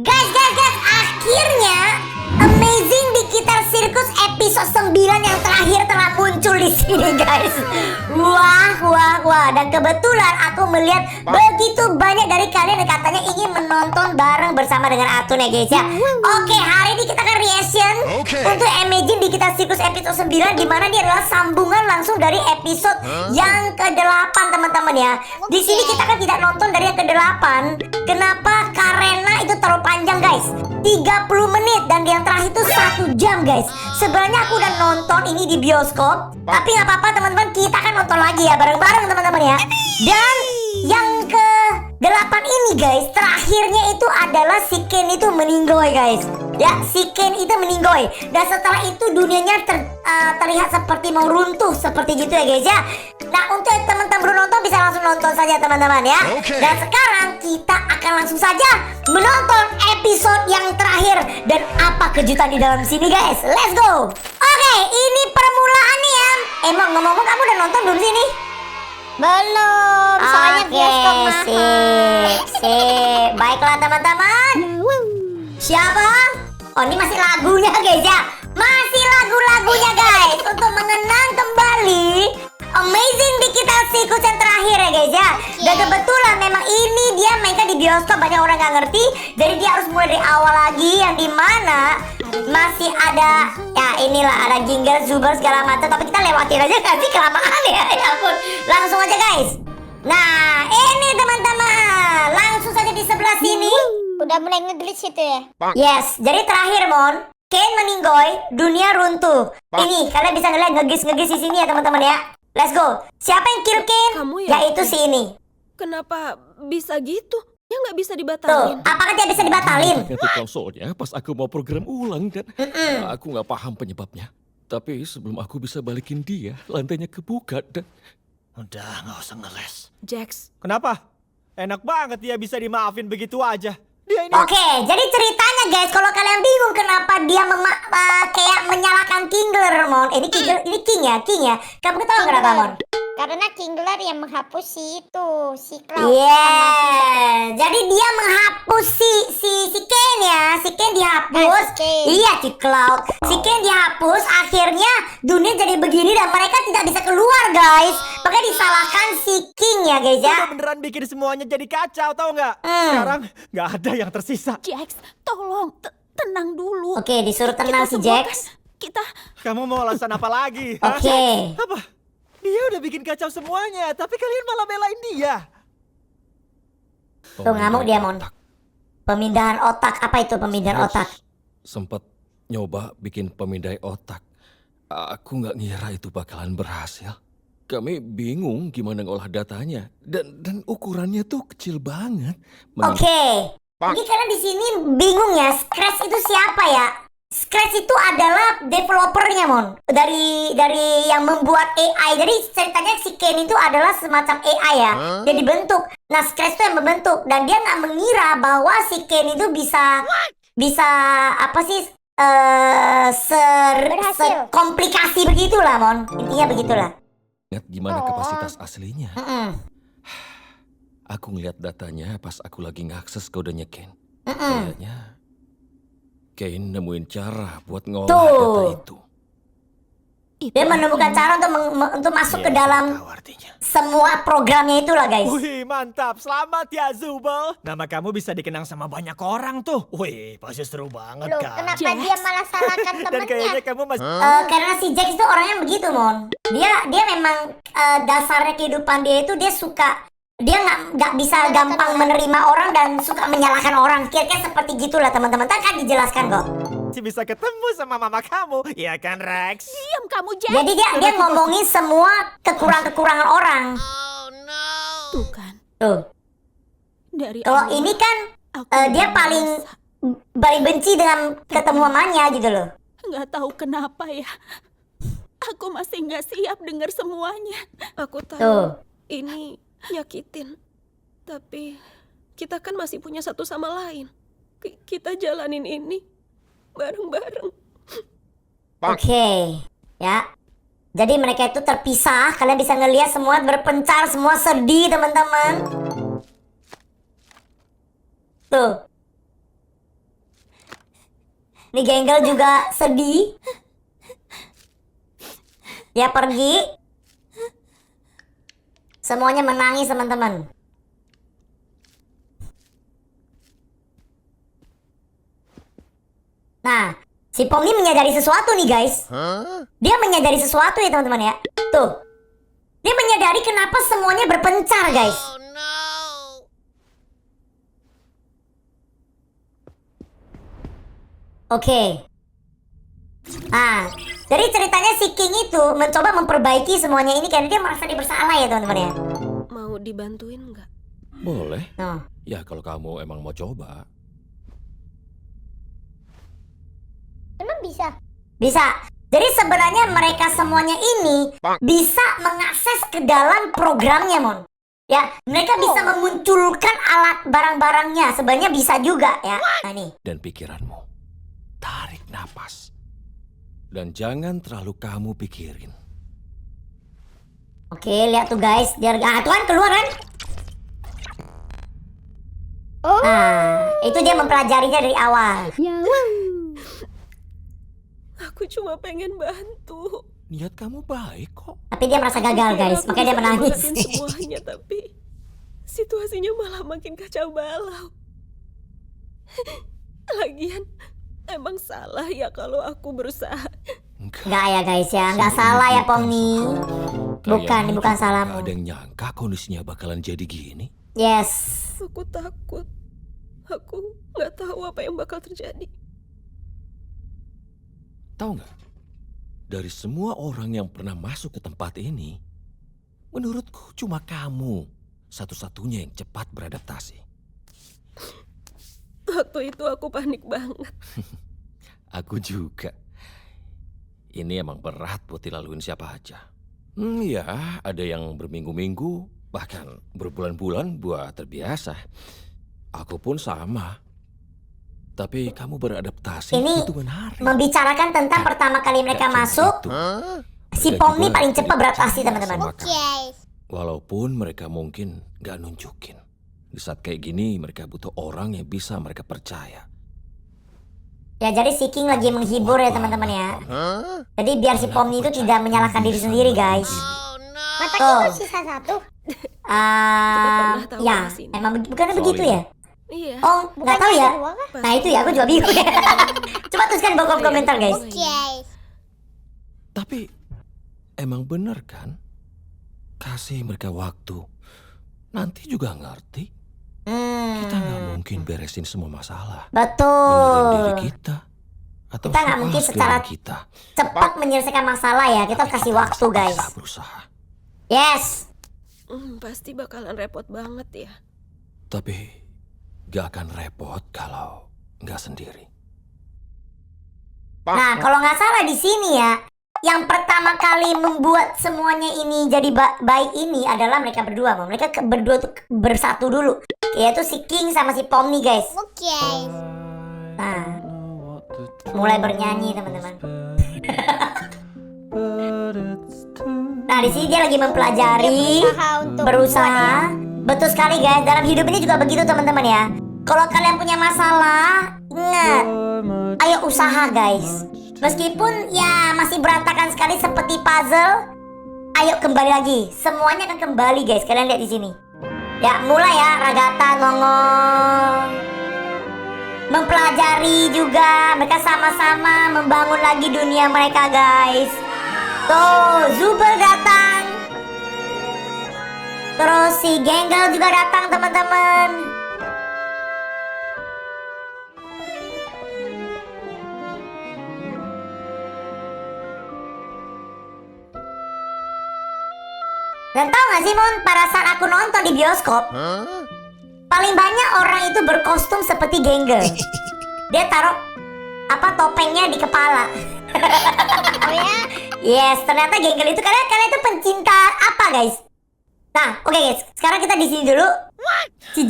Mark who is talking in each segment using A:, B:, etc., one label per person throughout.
A: Guys, akhirnya Amazing Digital Circus episode 9 yang terakhir telah muncul di sini, guys. Wah. Dan kebetulan aku melihat begitu banyak dari kalian yang katanya ingin menonton bareng bersama dengan Atun ya, guys ya. Oke, hari ini kita akan reaction untuk Amazing Digital Circus episode 9, di mana dia adalah sambungan langsung dari episode yang ke-8, teman-teman ya. Di sini kita kan tidak nonton dari yang ke-8. Kenapa? Karena itu terlalu panjang, guys. 30 menit dan yang terakhir itu 1 jam, guys. Sebenarnya aku udah nonton ini di bioskop, tapi nggak apa-apa teman-teman, kita akan nonton lagi ya bareng-bareng teman-teman ya. Dan yang ke-8 ini, guys, terakhirnya itu adalah si Ken itu meninggoy, guys. Ya, si Ken itu meninggoy. Dan setelah itu dunianya terlihat seperti mau runtuh seperti gitu ya, guys ya. Nah, untuk teman-teman belum nonton bisa langsung nonton saja teman-teman ya. Dan sekarang kita akan langsung saja menonton episode yang terakhir dan apa kejutan di dalam sini, guys. Let's go. Oke, ini permulaannya ya. Emang ngomong-ngomong kamu udah nonton belum sini?
B: Belum, soalnya bioskop mahal.
A: Sip. Baiklah teman-teman. Siapa? Oh, ini masih lagunya, guys ya. Masih lagu-lagunya, guys, untuk mengenang kembali Amazing Digital Circus yang terakhir ya, guys ya. Dan kebetulan memang ini dia mainkan di bioskop, banyak orang nggak ngerti. Jadi dia harus mulai dari awal lagi, yang dimana masih ada, ya inilah, ada jingle, zuber segala macam. Tapi kita lewatin aja kan sih, kelamaan ya. Ya ampun, langsung aja, guys. Nah, ini teman-teman, langsung saja di sebelah sini.
B: Udah mulai ngeglitch itu ya?
A: Yes, jadi terakhir Mon, Ken meninggoy, dunia runtuh. Ini kalian bisa ngeliat ngegis di sini ya teman-teman ya. Let's go. Siapa yang kill Ken?
C: Kamu ya?
A: Yaitu si ini.
C: Kenapa bisa gitu? Ya nggak bisa
A: Tuh,
C: dibatalin.
A: apakah dia bisa dibatalin?
D: Ganti konsolnya pas aku mau program ulang kan. Aku nggak paham penyebabnya. Tapi sebelum aku bisa balikin dia, lantainya kebuka dan...
E: Udah, nggak usah ngeles.
C: Jax,
E: Kenapa? Enak banget dia bisa dimaafin begitu aja. Dia ini...
A: Oke, jadi ceritanya guys, kalau kalian bingung kenapa dia kayak menyalahkan Kingler, Mon. Ini King ya. Kamu tahu kenapa, Mon?
B: Karena Kingler yang menghapus si Cloud.
A: Yeah, jadi dia menghapus si Ken ya. Si Ken dihapus.
B: Ken.
A: Iya, si Cloud. Si Ken dihapus, akhirnya dunia jadi begini dan mereka tidak bisa keluar, guys. Makanya disalahkan si King ya, guys ya.
E: Udah beneran bikin semuanya jadi kacau, tau nggak? Sekarang nggak ada yang tersisa.
C: Jax, tolong tenang dulu.
A: Oke, disuruh tenang si
C: Kita semua
A: Jax.
C: kan- kita
E: Kamu mau alasan apa lagi? hah?
A: Oke.
E: Apa? Dia udah bikin kacau semuanya, tapi kalian malah belain dia.
A: Tuh ngamuk dia, Mon. Pemindahan otak. Apa itu pemindahan otak?
D: Sempat nyoba bikin pemindai otak. Aku nggak ngira itu bakalan berhasil. Kami bingung gimana ngolah datanya. Dan ukurannya tuh kecil banget.
A: Oke. Jadi kalian di sini bingung ya, Scratch itu siapa ya? Scratch itu adalah developernya, Mon. Dari yang membuat AI. Jadi ceritanya si Ken itu adalah semacam AI ya. Dia dibentuk. Nah, Scratch itu yang membentuk dan dia nggak mengira bahwa si Ken itu bisa apa sih
B: Berhasil.
A: komplikasi begitulah, Mon. Intinya begitulah.
D: Ingat gimana kapasitas aslinya.
A: Mm-mm.
D: Aku ngeliat datanya pas aku lagi ngakses kodenya Ken.
A: Mm-mm.
D: Kayaknya Ken nemuin cara buat ngolah
A: Tuh.
D: data itu.
A: Dia menemukan cara untuk masuk ke dalam
E: Tahu artinya.
A: semua programnya itulah, guys.
E: Wih, mantap. Selamat ya, Zubel. Nama kamu bisa dikenang sama banyak orang tuh. Wih, pasti seru banget
B: Loh,
E: kan.
B: kenapa dia malah salahkan
E: Dan
B: temennya?
E: kayaknya kamu masih...
A: Karena si Jax itu orangnya begitu, Mon. Dia memang dasarnya kehidupan dia itu dia nggak bisa gampang menerima orang dan suka menyalahkan orang. Kira-kira seperti gitulah teman-teman. Kan dijelaskan kok.
E: bisa ketemu sama mama kamu. Iya kan, Rex?
C: diam kamu, Jax.
A: Jadi dia ngomongin semua kekurangan orang.
C: Tuh kan,
A: Tuh.
C: dari
A: Kalau
C: awal
A: ini kan
C: aku
A: dia paling benci dengan ketemu mamanya gitu loh.
C: nggak tahu kenapa ya. Aku masih nggak siap dengar semuanya. Aku tahu
A: Tuh.
C: ini nyakitin, tapi kita kan masih punya satu sama lain. Kita jalanin ini bareng-bareng.
A: Oke, ya. Jadi mereka itu terpisah. Kalian bisa ngelihat semua berpencar, semua sedih, teman-teman. Tuh. Ini Genggel juga sedih. Dia pergi. Semuanya menangis teman-teman. Nah, si Pomni menyadari sesuatu nih guys. Dia menyadari sesuatu ya teman-teman ya. Tuh. Dia menyadari kenapa semuanya berpencar guys. Oke. Nah, jadi ceritanya si King itu mencoba memperbaiki semuanya ini karena dia merasa dia bersalah ya teman-teman ya.
C: Mau dibantuin nggak?
D: Boleh.
A: Nah,
D: Ya kalau kamu emang mau coba.
B: Emang bisa?
A: bisa. Jadi sebenarnya mereka semuanya ini bisa mengakses ke dalam programnya, Mon. Ya, mereka bisa memunculkan alat barang-barangnya. Sebenarnya bisa juga ya. Nah nih.
D: Dan pikiranmu, tarik napas. Dan jangan terlalu kamu pikirin.
A: Oke, lihat tuh guys. Dia tuh kan keluar kan?
B: Oh.
A: Nah, itu dia mempelajarinya dari awal.
C: Aku cuma pengen bantu.
D: Niat kamu baik kok.
A: Tapi dia merasa gagal guys,
C: Aku
A: makanya dia
C: bisa
A: menangis.
C: ngelakuin semuanya, tapi situasinya malah makin kacau balau. Lagian, emang salah ya kalau aku berusaha.
A: Enggak ya guys ya, nggak salah ya Pomni. Bukan, bukan salahmu.
D: Ada yang nyangka kondisinya bakalan jadi gini.
A: Yes.
C: Aku takut. Aku nggak tahu apa yang bakal terjadi.
D: Tahu nggak? Dari semua orang yang pernah masuk ke tempat ini, menurutku cuma kamu satu-satunya yang cepat beradaptasi.
C: Waktu itu aku panik banget.
D: Aku juga. Ini emang berat buat dilaluin siapa aja. Ya, ada yang berminggu-minggu, bahkan berbulan-bulan buat terbiasa. Aku pun sama. Tapi kamu beradaptasi
A: Ini
D: hitungan hari.
A: membicarakan tentang pertama kali mereka
D: Nggak cuma
A: masuk,
D: itu.
A: si
D: Ada
A: Pomni
D: juga
A: paling
D: dari
A: cepat beradaptasi
D: cara
A: teman-teman.
D: sama kamu.
B: Oke.
D: Walaupun mereka mungkin gak nunjukin. Di saat kayak gini mereka butuh orang yang bisa mereka percaya.
A: Ya jadi si King lagi menghibur ya teman-teman ya. Jadi biar si Pomni itu tidak menyalahkan diri sendiri guys.
B: Mata
A: Tuh.
B: kita sisa satu.
C: pernah tahu
A: Ya,
C: di sini.
A: emang bukannya
D: Soal
A: begitu
D: ini.
A: ya?
C: Iya.
A: Oh, nggak tahu ya. Nah itu ya, aku juga bingung ya. Coba tuliskan di kolom komentar guys.
B: Oke.
D: Tapi emang bener kan? Kasih mereka waktu. Nanti juga ngerti. Kita nggak mungkin beresin semua masalah. Benerin diri
A: Betul.
D: kita. Atau
A: Kita nggak mungkin
D: soal
A: secara
D: feeling kita.
A: cepat menyelesaikan masalah ya. Kita harus kasih waktu guys.
D: Kita berusaha.
A: Yes.
C: Pasti bakalan repot banget ya.
D: Tapi gak akan repot kalau nggak sendiri.
A: Nah, kalau nggak salah di sini ya, yang pertama kali membuat semuanya ini jadi baik ini adalah mereka berdua, Mam. Mereka berdua tuh bersatu dulu, yaitu si King sama si Pomni, guys.
B: Oke.
A: Nah, mulai bernyanyi, teman-teman. Nah, di sini dia lagi mempelajari,
B: Berusaha untuk
A: berusaha. Betul sekali, guys. Dalam hidup ini juga begitu, teman-teman ya. Kalau kalian punya masalah, ingat, ayo usaha, guys. Meskipun ya masih berantakan sekali seperti puzzle, ayo kembali lagi. Semuanya akan kembali, guys. Kalian lihat di sini. Ya, mulai ya, Ragata nongol. Mempelajari juga, mereka sama-sama membangun lagi dunia mereka, guys. Tuh, Zubel datang. Terus si Genggel juga datang, teman-teman. Dan tau gak sih, Mon, pada saat aku nonton di bioskop, paling banyak orang itu berkostum seperti Genggel. Dia taruh topengnya di kepala.
B: Oh ya?
A: Yes, ternyata Genggel itu kalian itu pencinta apa, guys? Nah, oke guys, sekarang kita di sini dulu. Si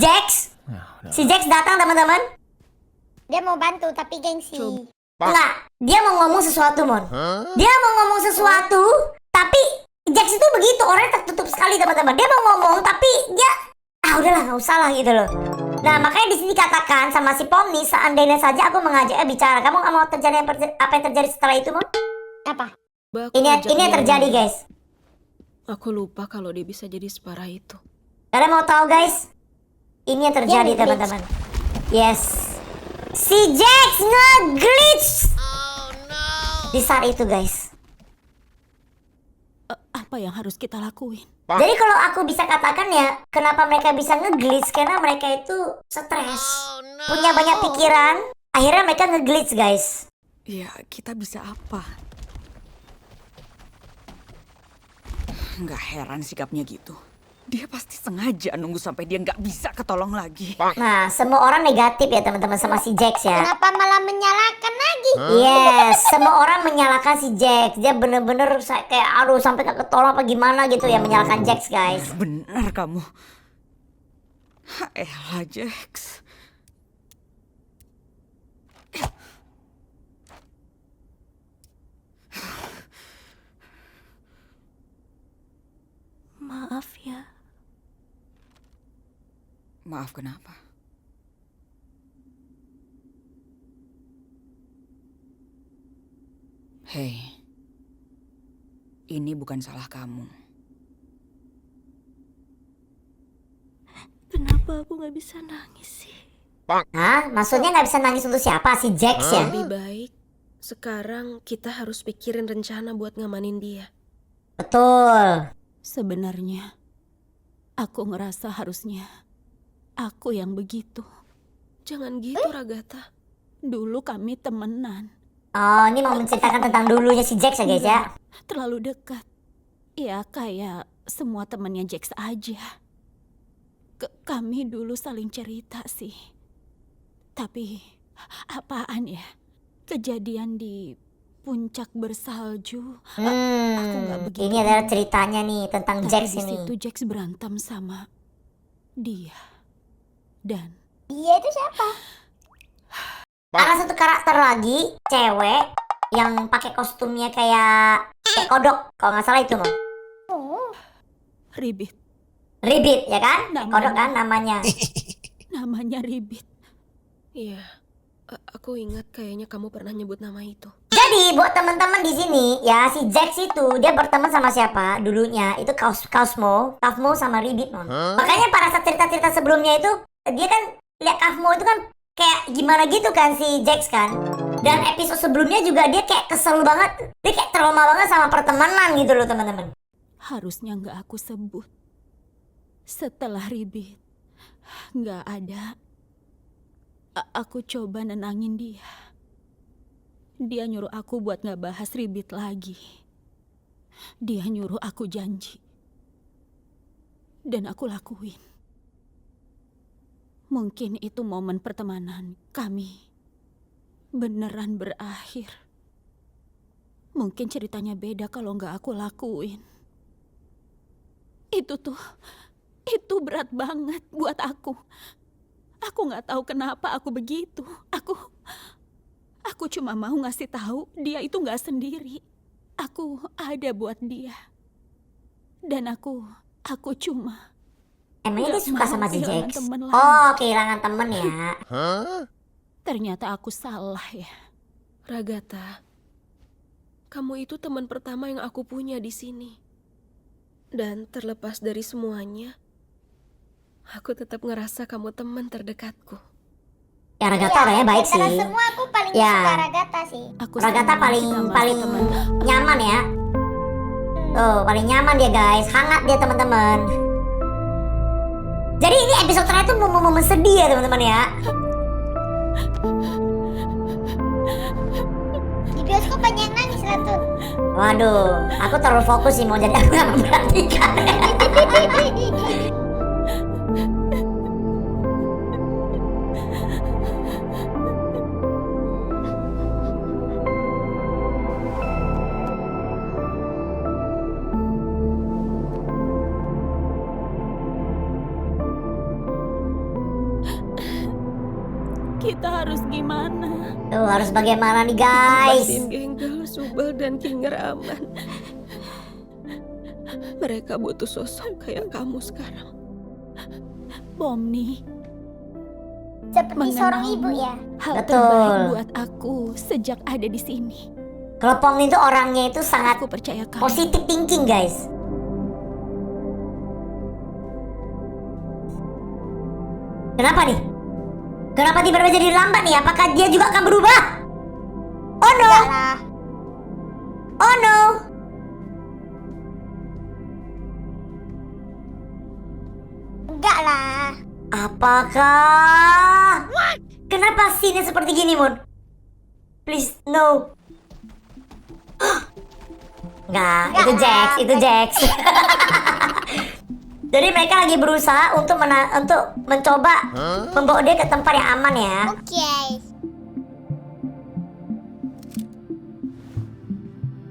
A: Jax datang, teman-teman.
B: Dia mau bantu tapi gengsi.
A: Enggak, dia mau ngomong sesuatu, Mon. Dia mau ngomong sesuatu, tapi Jax itu begitu, orangnya tertutup sekali, teman-teman. Dia mau ngomong, tapi dia udahlah, nggak usah lah gitu loh. Nah, makanya di sini katakan sama si Pomni, seandainya saja aku mengajaknya bicara, kamu nggak mau terjadi apa yang terjadi setelah itu, Mon?
B: Apa?
C: Mbak, aku
A: Ini
C: ajak
A: yang
C: dia
A: terjadi,
C: ngomong.
A: guys.
C: Aku lupa kalau dia bisa jadi separah itu.
A: Kalian mau tahu, guys? Ini yang terjadi,
B: Dia nge-glitch.
A: teman-teman. Yes. Si Jax nge-glitch. Di saat itu, guys.
F: Apa yang harus kita lakuin?
A: Jadi kalau aku bisa katakan ya, kenapa mereka bisa nge-glitch? Karena mereka itu stres. Punya banyak pikiran. Akhirnya mereka nge-glitch, guys.
F: Ya, kita bisa apa? Nggak heran sikapnya gitu. Dia pasti sengaja nunggu sampai dia nggak bisa ketolong lagi.
A: Nah, semua orang negatif ya teman-teman sama si Jax ya.
B: Kenapa malah menyalahkan lagi?
A: Yes, semua orang menyalahkan si Jax. Dia bener-bener kayak aduh sampai gak ketolong apa gimana gitu ya menyalahkan Jax, guys.
F: Benar kamu. Elah, Jax.
C: Maaf ya.
F: Maaf kenapa? Hei, ini bukan salah kamu.
C: Kenapa aku nggak bisa nangis sih?
A: Hah? Maksudnya nggak bisa nangis untuk siapa? Si Jax ya?
C: Lebih baik sekarang kita harus pikirin rencana buat ngamanin dia.
A: Betul.
F: Sebenarnya, aku ngerasa harusnya aku yang begitu.
C: Jangan gitu, Ragatha.
F: Dulu kami temenan,
A: Oh, ini mau menceritakan tentang dulunya si Jax ya, guys ya?
F: terlalu dekat. Ya kayak semua temannya Jax aja. Kami dulu saling cerita sih. Tapi apaan ya? Kejadian di puncak bersalju. Aku nggak begitu
A: Ini adalah
F: ingat.
A: ceritanya nih tentang
F: Tapi
A: Jax
F: di
A: ini.
F: situ Jax berantem sama dia. Dan
B: Dia itu siapa?
A: Ada satu karakter lagi, cewek yang pakai kostumnya kayak kodok, kalau nggak salah itu mah.
B: Oh,
F: Ribit,
A: Ribbit ya kan? Kayak
F: Namanya.
A: kodok kan namanya.
F: namanya Ribit.
C: Iya, aku ingat kayaknya kamu pernah nyebut nama itu.
A: Jadi buat teman-teman di sini ya si Jax itu dia berteman sama siapa dulunya itu Cosmo sama Ribbit mon. Makanya pada saat cerita-cerita sebelumnya itu dia kan lihat Cosmo itu kan kayak gimana gitu kan si Jax kan. Dan episode sebelumnya juga dia kayak kesel banget, dia kayak trauma banget sama pertemanan gitu loh teman-teman.
F: Harusnya nggak aku sebut. Setelah Ribit nggak ada, aku coba nenangin dia. Dia nyuruh aku buat nggak bahas Ribit lagi. Dia nyuruh aku janji. Dan aku lakuin. Mungkin itu momen pertemanan kami beneran berakhir. Mungkin ceritanya beda kalau nggak aku lakuin. Itu berat banget buat aku. Aku nggak tahu kenapa aku begitu. Aku cuma mau ngasih tahu dia itu nggak sendiri. Aku ada buat dia. Dan aku cuma
A: Emangnya dia
F: nggak
A: suka
F: mau
A: sama si
F: kehilangan
A: Jax?
F: temen lagi.
A: Oh kehilangan temen ya.
F: Ternyata aku salah ya.
C: Ragatha, kamu itu teman pertama yang aku punya di sini. Dan terlepas dari semuanya, aku tetap ngerasa kamu teman terdekatku.
A: Ya Ragatha orangnya baik sih.
B: antara semua aku paling
A: Ya.
B: suka Ragatha sih.
F: Aku
A: Ragatha
F: senang
A: paling
F: kita masih
A: paling
F: teman.
A: nyaman ya. Tuh paling nyaman dia guys, hangat dia teman-teman. Jadi ini episode terakhir tuh momen sedih ya teman-teman ya.
B: Di bioskop banyak yang nangis lah tuh.
A: Waduh, aku terlalu fokus sih mau jadi aku nggak memperhatikan.
F: Kita harus gimana?
A: Tuh harus bagaimana nih guys?
C: Pastiin Genggel, Subal, dan Kinger aman. Mereka butuh sosok kayak kamu sekarang.
F: Pomni,
B: Seperti seorang ibu
F: Mengenalmu
B: ya.
F: hal
A: Betul.
F: terbaik buat aku sejak ada di sini.
A: Kalau Pomni itu orangnya itu sangat
F: Aku percaya kamu.
A: positive thinking, guys. Kenapa nih? Kenapa tiba-tiba jadi lambat nih? Apakah dia juga akan berubah? Oh no!
B: Enggak lah.
A: Oh no!
B: Enggak lah.
A: Apakah? Kenapa scene seperti gini, Mon? Please, no. Nggak, itu Jax, itu Jax. Jadi mereka lagi berusaha untuk mencoba membawa dia ke tempat yang aman ya.
B: Oke.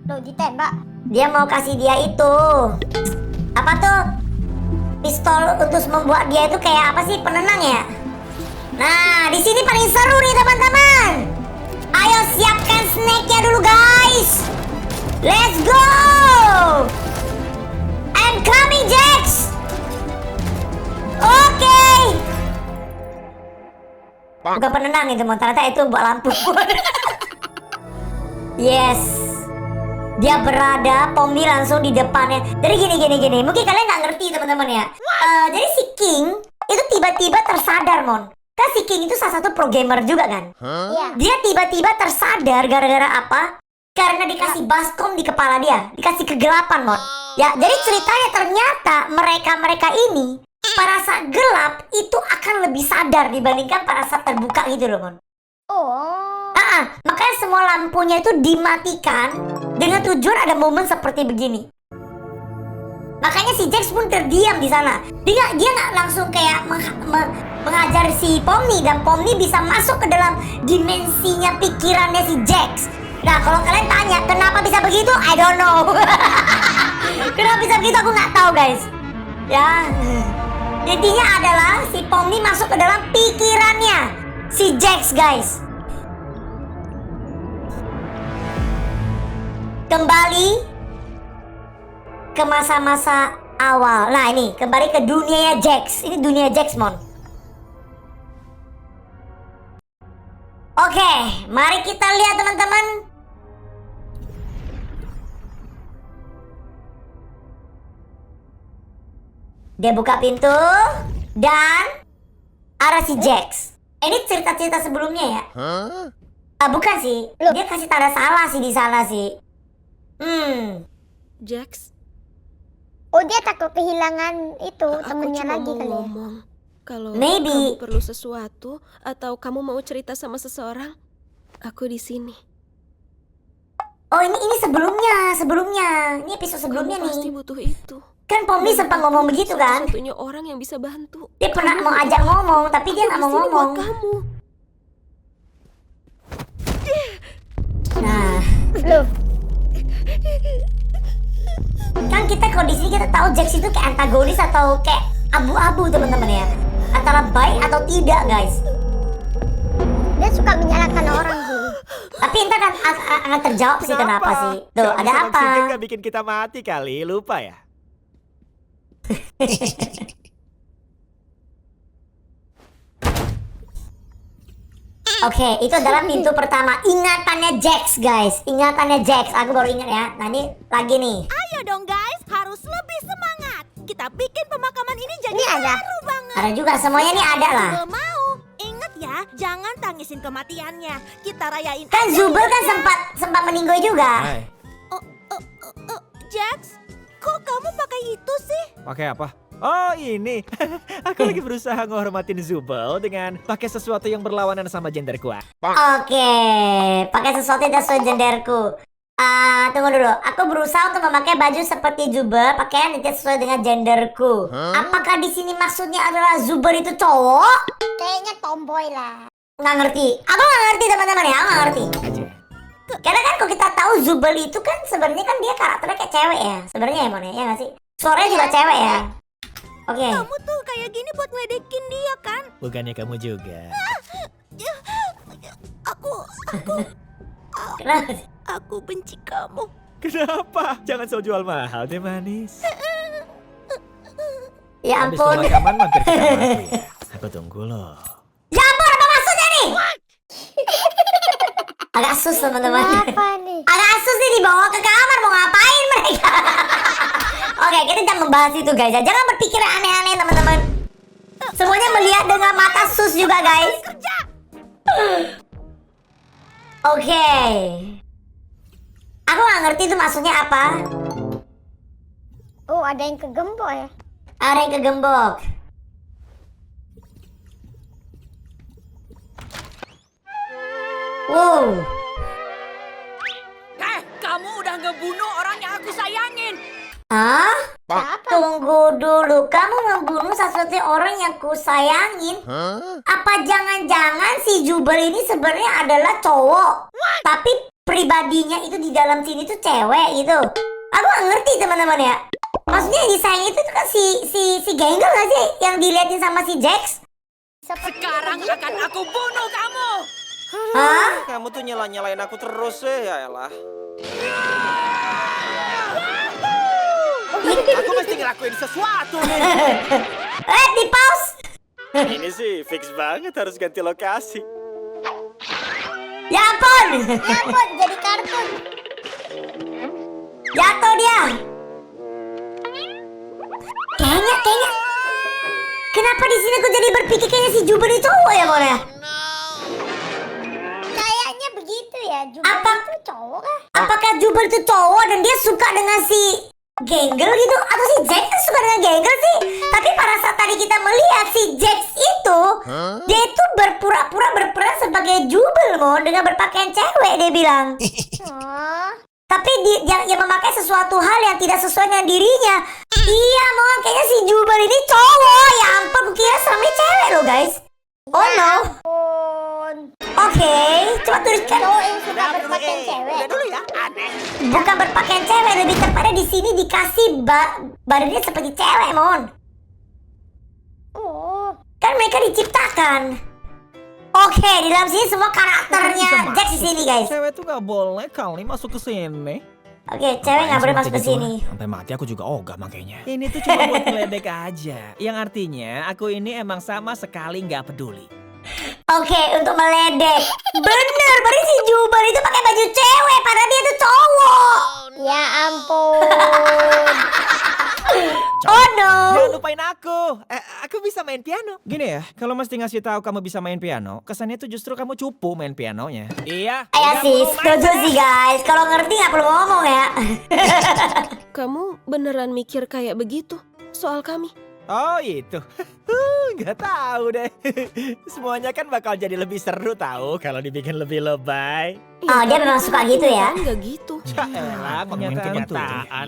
B: Loh, ditembak.
A: Dia mau kasih dia itu. Apa tuh? Pistol untuk membuat dia itu kayak apa sih? Penenang ya? Nah, di sini paling seru nih teman-teman. Ayo siapkan snack-nya dulu guys. Let's go. I'm coming, Jax. Oke. Bukan penenang itu, ternyata itu buat lampu. Yes. Dia berada, Pomni langsung di depannya. Jadi gini. Mungkin kalian nggak ngerti teman-teman ya. Jadi si King itu tiba-tiba tersadar, Mon. Kan si King itu salah satu pro gamer juga kan.
B: Iya.
A: Dia tiba-tiba tersadar gara-gara apa? Karena dikasih baskom di kepala dia, dikasih kegelapan, Mon. Ya, jadi ceritanya ternyata mereka ini pada saat gelap itu akan lebih sadar dibandingkan pada saat terbuka gitu loh, Mon.
B: Oh.
A: Makanya semua lampunya itu dimatikan dengan tujuan ada momen seperti begini. Makanya si Jax pun terdiam di sana. Dia nggak langsung kayak mengajar si Pomni dan Pomni bisa masuk ke dalam dimensinya pikirannya si Jax. Nah, kalau kalian tanya kenapa bisa begitu, I don't know. Kenapa bisa begitu aku nggak tahu guys. Ya, intinya adalah si Pomni masuk ke dalam pikirannya si Jax guys. Kembali ke masa-masa awal. Nah ini, kembali ke dunianya Jax. Ini dunia Jax, Mon. Oke, mari kita lihat teman-teman. Dia buka pintu dan ada si Jax. Ini cerita-cerita sebelumnya ya? Bukan sih. Dia kasih tanda salah sih di sana sih.
C: Jax,
B: Oh, dia takut kehilangan itu
C: aku
B: temennya
C: cuma
B: lagi
C: mau
B: kali ya.
C: ngomong. Kalau
A: Maybe.
C: kamu perlu sesuatu atau kamu mau cerita sama seseorang, aku di sini.
A: Oh ini sebelumnya. Ini episode sebelumnya
C: Kamu pasti
A: nih.
C: butuh itu.
A: Kan Pomni sempat ngomong begitu kan?
C: Satu-satunya orang yang bisa bantu.
A: Dia pernah mau ajak ngomong, tapi dia nggak mau
C: Aku di sini
A: ngomong.
C: buat kamu.
A: Nah,
B: Loh,
A: kan kita kalau di sini kita tahu Jax itu kayak antagonis atau kayak abu-abu teman-teman ya. Antara baik atau tidak guys.
B: dia suka menyalahkan orang sih.
A: Tapi ntar akan terjawab sih kenapa sih. Tuh ada apa?
E: Gak bikin kita mati kali, lupa ya?
A: Oke, itu adalah pintu pertama. Ingatannya Jax guys. Ingatannya Jax. Aku baru ingat ya. Nah ini lagi nih.
G: Ayo dong guys, harus lebih semangat. Kita bikin pemakaman ini jadi
B: Ini ada.
G: seru banget.
A: Ada juga semuanya nih ada lah.
G: Zubel mau. Ingat ya, jangan tangisin kematiannya. Kita rayain.
A: Kan
G: aja
A: Zubel kan
G: hidupnya.
A: sempat meninggoy juga.
E: Hai,
G: Jax, kok kamu pakai itu sih?
E: pakai apa? Oh ini, aku lagi berusaha menghormatin Zubel dengan pakai sesuatu yang berlawanan sama genderku.
A: Oke, pakai sesuatu yang sesuai genderku. Tunggu dulu. Aku berusaha untuk memakai baju seperti Zubel, pakaian yang tidak sesuai dengan genderku. Apakah di sini maksudnya adalah Zubel itu cowok?
B: Kayaknya tomboy lah.
A: Nggak ngerti. Aku nggak ngerti teman-teman ya. Aku nggak ngerti.
E: Aja.
A: Karena kan kalau kita tahu Zubel itu kan sebenarnya kan dia karakternya kayak cewek ya. Sebenarnya ya Mon ya nggak sih? Suaranya juga cewek ya. Oke.
G: Kamu tuh kayak gini buat ngeledekin dia kan?
E: Bukannya kamu juga.
A: Kenapa sih?
G: Aku benci kamu.
E: Kenapa? Jangan so jual mahal deh manis.
A: Ya
E: Habis
A: ampun.
E: pemakaman mampir ke kamarku ya. Aku tunggu loh.
A: Ya ampun, Agak sus teman-teman.
B: Apa nih?
A: Agak sus nih dibawa ke kamar, mau ngapain mereka? Oke, kita jangan membahas itu guys ya. Jangan berpikir aneh-aneh teman-teman. Semuanya melihat dengan mata sus juga guys. Oke. Aku gak ngerti itu maksudnya apa.
B: Oh, ada yang kegembok ya?
A: Ada yang kegembok. Wow.
F: Kamu udah ngebunuh orang yang aku sayangin.
A: Hah?
B: Siapa?
A: Tunggu dulu, kamu membunuh satu-satunya orang yang kusayangin? Apa jangan-jangan si Jubel ini sebenarnya adalah cowok? Tapi pribadinya itu di dalam sini tuh cewek gitu. Aku gak ngerti teman-teman ya. Maksudnya yang disayang itu tuh kan si Gangle gak sih? Yang diliatin sama si Jax?
F: Sekarang akan aku bunuh kamu.
A: Hah?
H: Kamu tuh nyalain aku terus ya elah. Aku mesti ngelakuin sesuatu nih.
A: Di pause.
H: Ini sih fix banget harus ganti lokasi.
A: Ya ampun.
B: Ya ampun, jadi kartun.
A: Jatuh dia. Kayaknya. Kenapa di sini aku jadi berpikir kayaknya si Jubel itu cowok ya Mon ya?
B: Kayaknya begitu ya. Jubel
A: Apa-
B: itu cowok kah?
A: Apakah Jubel itu cowok dan dia suka dengan si Gangle gitu? Atau si Jax kan suka dengan Gangle sih? Tapi pada saat tadi kita melihat si Jax itu, dia itu berpura-pura berperan sebagai Jubel Mon, dengan berpakaian cewek dia bilang.
B: Oh,
A: Tapi dia memakai sesuatu hal yang tidak sesuai dengan dirinya. Iya Mon, kayaknya si Jubel ini cowok. Ya ampun, kukira suami cewek loh guys. Oh no.
B: ampun.
A: Oke, coba tuliskan.
B: Cowok yang suka berpakaian cewek.
H: Udah dulu ya, aneh.
A: Bukan berpakaian cewek, lebih tepatnya di sini dikasih badannya seperti cewek, Mon.
B: Oh,
A: Kan mereka diciptakan. Oke, di dalam sini semua karakternya Jax di sini, guys.
E: Cewek tuh gak boleh kali masuk ke sini.
A: Oke, cewek nggak boleh masuk ke sini.
E: Sampai mati aku juga ogah makanya. Ini tuh cuma buat ngeledek aja. Yang artinya aku ini emang sama sekali nggak peduli.
A: Oke, untuk meledek. Bener, berarti si Jubel itu pakai baju cewek, padahal dia tuh cowok.
B: ya ampun.
A: Oh no.
E: Jangan lupain aku. Aku bisa main piano. Gini ya, kalau mesti ngasih tahu kamu bisa main piano, kesannya tuh justru kamu cupu main pianonya. Iya.
A: Ayo
E: nggak
A: sih,
E: perlu main.
A: setuju sih guys. Kalau ngerti nggak perlu ngomong ya.
C: Kamu beneran mikir kayak begitu soal kami?
E: Oh itu. Nggak tahu deh. Semuanya kan bakal jadi lebih seru tahu kalau dibikin lebih lebay.
A: Oh, dia memang suka gitu ya.
C: Enggak gitu.
E: Elah,
H: kenyataan.
E: kenyataan.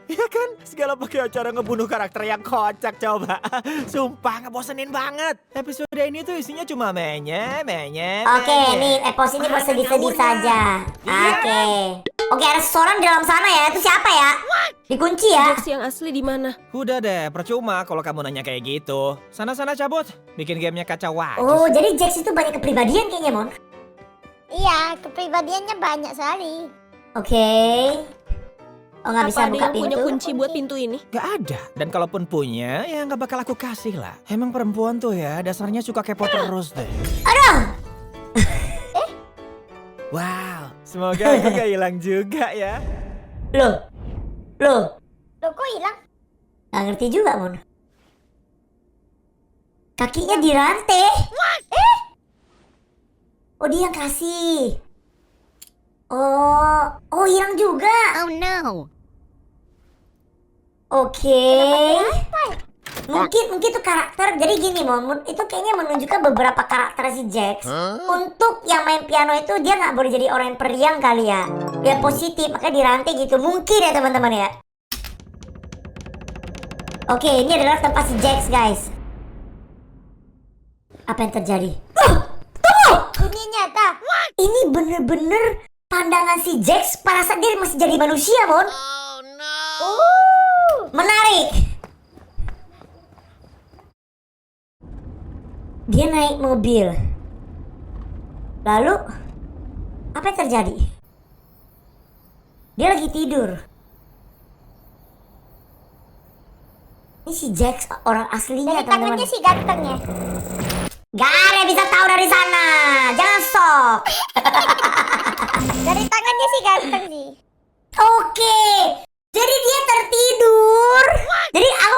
E: Iya kan, segala pakai acara ngebunuh karakter yang kocak coba. Sumpah ngebosenin banget. Episode ini tuh isinya cuma menye.
A: Oke, nih epos ini buat sedih-sedih saja. Oke, ada seseorang di dalam sana ya. Itu siapa ya? Dikunci ya.
C: Jax yang asli di mana?
E: Udah deh, percuma kalau kamu nanya kayak gitu. Sana-sana cabut, bikin gamenya kacau aja.
A: Oh, jadi Jax itu banyak kepribadian kayaknya, Mon.
B: Iya, kepribadiannya banyak sekali.
A: Oke. Oh, nggak bisa
C: Apa ada
A: buka
C: yang punya
A: pintu.
C: kunci buat pintu ini?
E: Gak ada. Dan kalaupun punya, ya nggak bakal aku kasih lah. Emang perempuan tuh ya, dasarnya suka kepo terus deh.
A: Aduh.
E: Wow, semoga aku gak hilang juga ya.
A: Loh.
B: Loh, kok hilang?
A: Nggak ngerti juga, Mon. Kakinya dirantai. Oh, dia yang kasih. Oh, hilang juga.
B: Oh no.
A: Oke. Mungkin tuh karakter. Jadi gini, Mon, itu kayaknya menunjukkan beberapa karakter si Jax. Untuk yang main piano itu dia nggak boleh jadi orang yang periang kali ya. Dia positif, makanya dirantai gitu. Mungkin ya teman-teman ya. Oke, ini adalah tempat si Jax, guys. Apa yang terjadi? Tunggu!
B: Dunia nyata.
A: Ini bener-bener pandangan si Jax pada saat dia masih jadi manusia, Mon. Menarik. Dia naik mobil. Lalu, apa yang terjadi? Dia lagi tidur. Ini si Jax orang aslinya,
B: Dari
A: teman-teman.
B: tangannya sih ganteng ya.
A: Gak ada yang bisa tahu dari sana. Jangan sok.
B: sih ganteng sih.
A: Oke, jadi dia tertidur. Jadi aku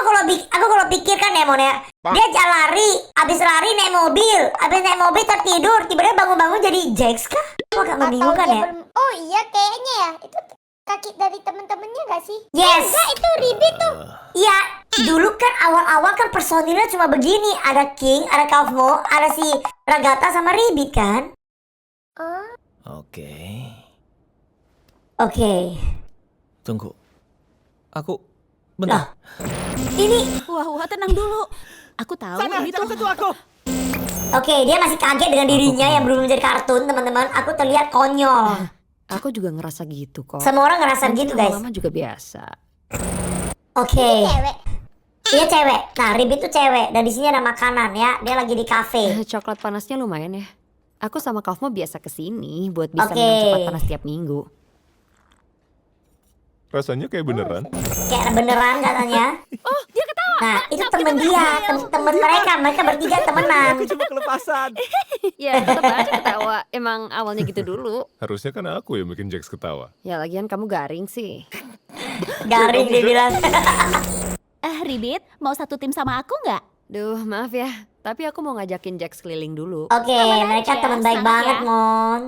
A: kalau pikirkan ya Mon ya, dia jalan abis lari naik mobil, abis naik mobil tertidur, tiba-tiba bangun-bangun jadi Jax kah? Kok agak membingungkan
B: Atau dia
A: ya?
B: Oh iya kayaknya ya. Itu kaki dari temen-temennya gak sih?
A: Yes.
B: Enggak, itu Ribit tuh.
A: Iya, dulu kan awal-awal kan personilnya cuma begini, ada King, ada Kaufmo, ada si Ragata sama Ribit kan?
B: Oh,
E: Oke.
A: Oke,
E: Tunggu. Aku bentar.
A: ini
F: Wah, tenang dulu. Aku tahu
E: Sana,
F: ini
E: jangan
F: tuh.
E: sentuh aku.
A: Oke, dia masih kaget dengan dirinya yang belum menjadi kartun, teman-teman. Aku terlihat konyol.
I: Aku juga ngerasa gitu kok.
A: Semua orang ngerasa
I: Nanti
A: gitu, guys.
I: lama-lama juga biasa.
A: Oke,
B: cewek.
A: dia cewek. Nah, Ribit tuh cewek. Dan di sini ada makanan ya. Dia lagi di kafe.
I: Coklat panasnya lumayan ya. Aku sama Kaufmo biasa kesini buat bisa
A: Oke.
I: minum coklat panas tiap minggu.
J: Rasanya kayak beneran.
A: Kayak beneran katanya.
F: Oh, dia ketawa.
A: Nah, itu temen dia, temen mereka bertiga temenan.
E: Aku cuma kelepasan.
I: Ya tetap aja ketawa. Emang awalnya gitu dulu.
J: Harusnya kan aku yang bikin Jax ketawa.
I: Ya lagian kamu garing sih.
A: Garing dia bilang.
F: Ribit, mau satu tim sama aku nggak?
I: Duh maaf ya. Tapi aku mau ngajakin Jax keliling dulu.
A: Oke, mereka
F: aja,
A: teman baik
F: semangat
A: banget,
F: ya.
A: Mon.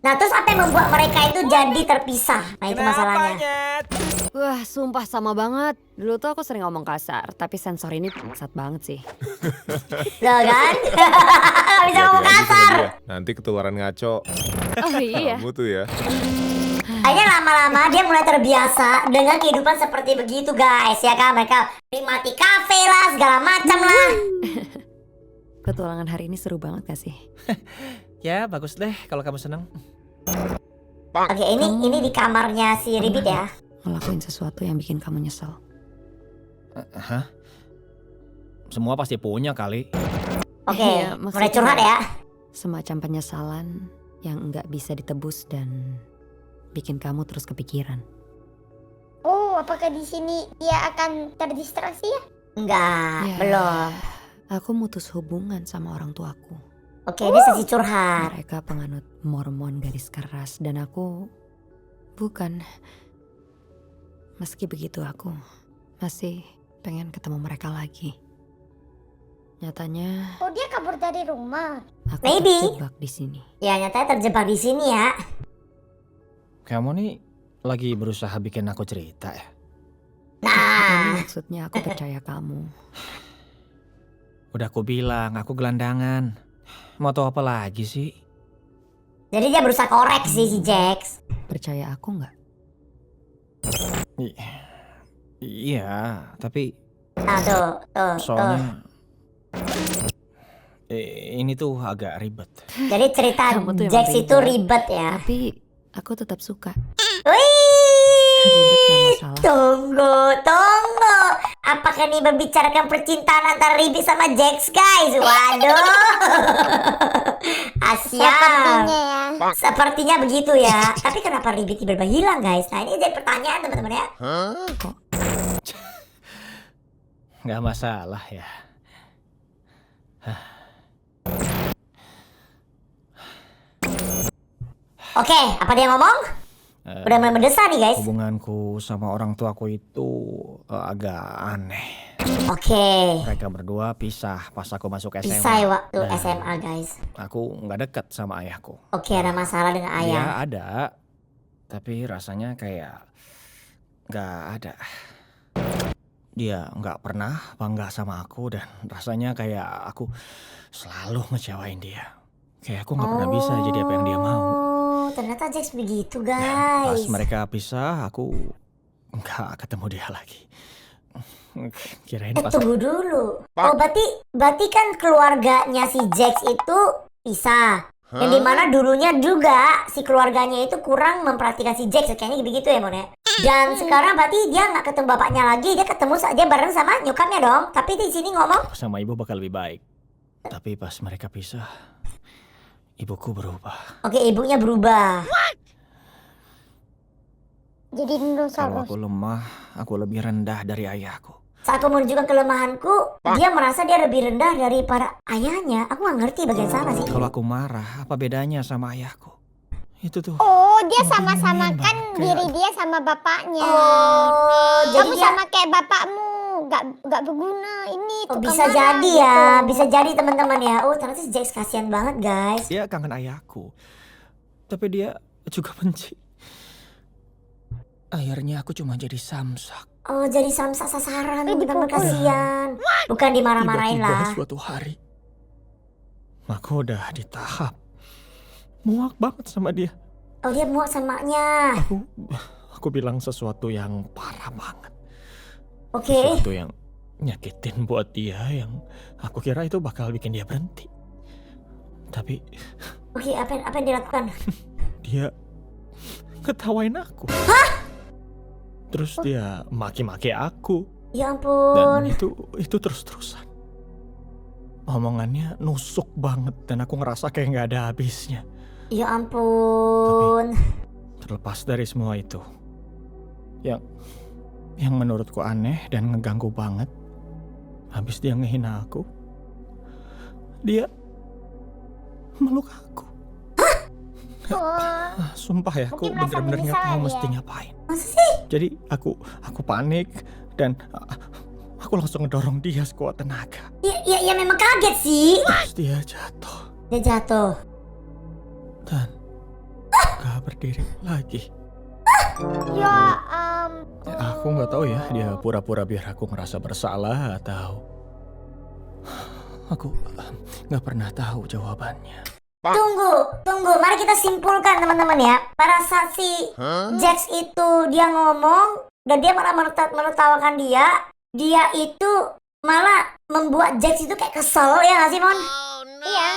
A: Nah, terus apa yang membuat mereka itu jadi terpisah? Nah, itu masalahnya.
E: Nyet?
I: Wah sumpah sama banget. Dulu tuh aku sering ngomong kasar. Tapi sensor ini bangsat banget sih.
A: Loh kan? Gak bisa ngomong
J: Hati-hati sama
A: kasar.
J: dia. Nanti ketularan ngaco.
I: Oh iya.
J: Kamu tuh ya.
A: Akhirnya lama-lama dia mulai terbiasa dengan kehidupan seperti begitu, guys. Ya kan, mereka nikmati kafe lah, segala macam lah.
I: Petualangan hari ini seru banget gak sih?
E: Ya, bagus deh kalau kamu senang.
A: Oke, ini di kamarnya si Ribit ya.
I: Ngelakuin sesuatu yang bikin kamu nyesel.
E: Hah? Semua pasti punya kali.
A: Oke,
I: Iya,
A: mulai
I: maksudnya-
A: curhat ya.
I: Semacam penyesalan yang nggak bisa ditebus dan bikin kamu terus kepikiran.
B: Oh, apakah di sini dia akan terdistraksi ya?
A: Enggak,
I: Ya,
A: belum.
I: Aku mutus hubungan sama orang tuaku.
A: Oke, dia sesi curhat.
I: Mereka penganut Mormon garis keras dan aku bukan. Meski begitu aku masih pengen ketemu mereka lagi. Nyatanya
B: Oh, dia kabur dari rumah.
I: aku
A: Maybe.
I: terjebak di sini.
A: Ya, nyatanya terjebak di sini ya.
E: Kamu nih lagi berusaha bikin aku cerita ya?
I: Ini
A: Nah,
I: maksudnya aku percaya kamu.
E: Udah aku bilang, aku gelandangan. Mau tahu apa lagi sih?
A: jadi dia berusaha koreksi si Jax.
I: Percaya aku nggak?
E: Iya, tapi
A: Nah, tuh.
E: soalnya ini tuh agak ribet.
A: Jadi cerita
I: Kamu tuh emang
A: Jax itu
I: ribet.
A: ribet ya.
I: Tapi aku tetap suka.
A: Wih,
I: Ribet gak masalah.
A: tunggu. Apakah ini membicarakan percintaan antara Ribit sama Jax, guys? Waduh. Asyik.
B: Sepertinya ya.
A: Sepertinya begitu ya. Tapi kenapa Ribit tiba-tiba hilang, guys? Nah, ini jadi pertanyaan teman-teman ya.
E: Nggak masalah ya.
A: Oke, apa dia ngomong? Udah mulai mendesak nih, guys.
E: Hubunganku sama orang tuaku itu agak aneh.
A: Oke.
E: Mereka berdua pisah pas aku masuk SMA.
A: Pisah ya waktu
E: Dan
A: SMA, guys.
E: Aku nggak dekat sama ayahku.
A: Oke, ada masalah dengan
E: Dia
A: ayah.
E: ada, tapi rasanya kayak nggak ada. Dia nggak pernah bangga sama aku dan rasanya kayak aku selalu ngecewain dia. Kayak aku nggak pernah bisa jadi apa yang dia mau.
A: Oh, ternyata Jax begitu,
E: Pas
A: guys.
E: mereka pisah, aku nggak ketemu dia lagi. Kirain pas
A: Tunggu dulu. Oh, berarti kan keluarganya si Jax itu pisah. Yang dimana dulunya juga si keluarganya itu kurang memperhatikan si Jax. Kayaknya begitu ya, Mon ya. Dan sekarang berarti dia nggak ketemu bapaknya lagi, dia ketemu saja bareng sama nyokapnya dong. Tapi di sini ngomong,
E: sama ibu bakal lebih baik. Tapi pas mereka pisah, ibuku berubah.
A: oke, ibunya berubah.
B: Jadi
E: Kalau
B: dinosaurus.
E: aku lemah, aku lebih rendah dari ayahku.
A: Saat aku menunjukkan kelemahanku, dia merasa dia lebih rendah daripada ayahnya. Aku nggak ngerti bagian sana sih.
E: Kalau aku marah, apa bedanya sama ayahku? Itu tuh.
B: Oh, dia sama-sama
E: Ngebunuhin,
B: kan
E: Bang.
B: diri
E: Kayak-
B: dia sama bapaknya.
A: Oh, jadi
B: Kamu
A: dia
B: sama kayak bapakmu, nggak berguna. Ini
A: Oh,
B: tukang
A: bisa
B: marah
A: jadi
B: gitu.
A: ya, bisa jadi teman-teman ya. Oh, ternyata si Jax kasihan banget, guys.
E: Dia kangen ayahku. Tapi dia juga benci. Akhirnya aku cuma jadi samsak.
A: Oh, jadi samsak sasaran, teman-teman,
B: dipukul.
A: kasihan. Bukan dimarah-marahin
E: Tiba-tiba
A: lah.
E: suatu hari, aku udah di tahap muak banget sama dia.
A: Oh, dia muak sama maknya.
E: Aku bilang sesuatu yang parah banget.
A: Oke.
E: Sesuatu yang nyakitin buat dia, yang aku kira itu bakal bikin dia berhenti. Tapi
A: Oke, apa yang dilakukan?
E: dia ketawain aku. Terus dia maki-maki aku.
A: Ya
E: Dan
A: ampun.
E: itu terus-terusan. Omongannya nusuk banget dan aku ngerasa kayak nggak ada habisnya.
A: Ya ampun.
E: Terlepas dari semua itu, yang menurutku aneh dan ngeganggu banget, habis dia ngehina aku, dia meluk aku.
B: Oh,
E: Sumpah ya, aku
B: Mungkin merasa
E: bener-bener nggak
B: menyesal
E: tahu
B: ya.
E: mesti ngapain.
A: Masa sih?
E: Jadi aku panik dan aku langsung ngedorong dia sekuat tenaga.
A: Ya memang kaget sih.
E: Terus dia jatuh
A: Dia jatuh.
E: dan gak berdiri lagi.
B: ya
E: Aku nggak tahu ya, dia pura-pura biar aku merasa bersalah atau aku nggak pernah tahu jawabannya.
A: Tunggu. Mari kita simpulkan teman-teman ya. Pada saat si Jax itu dia ngomong dan dia malah menertawakan dia itu malah membuat Jax itu kayak kesel ya nggak sih, Mon?
B: iya.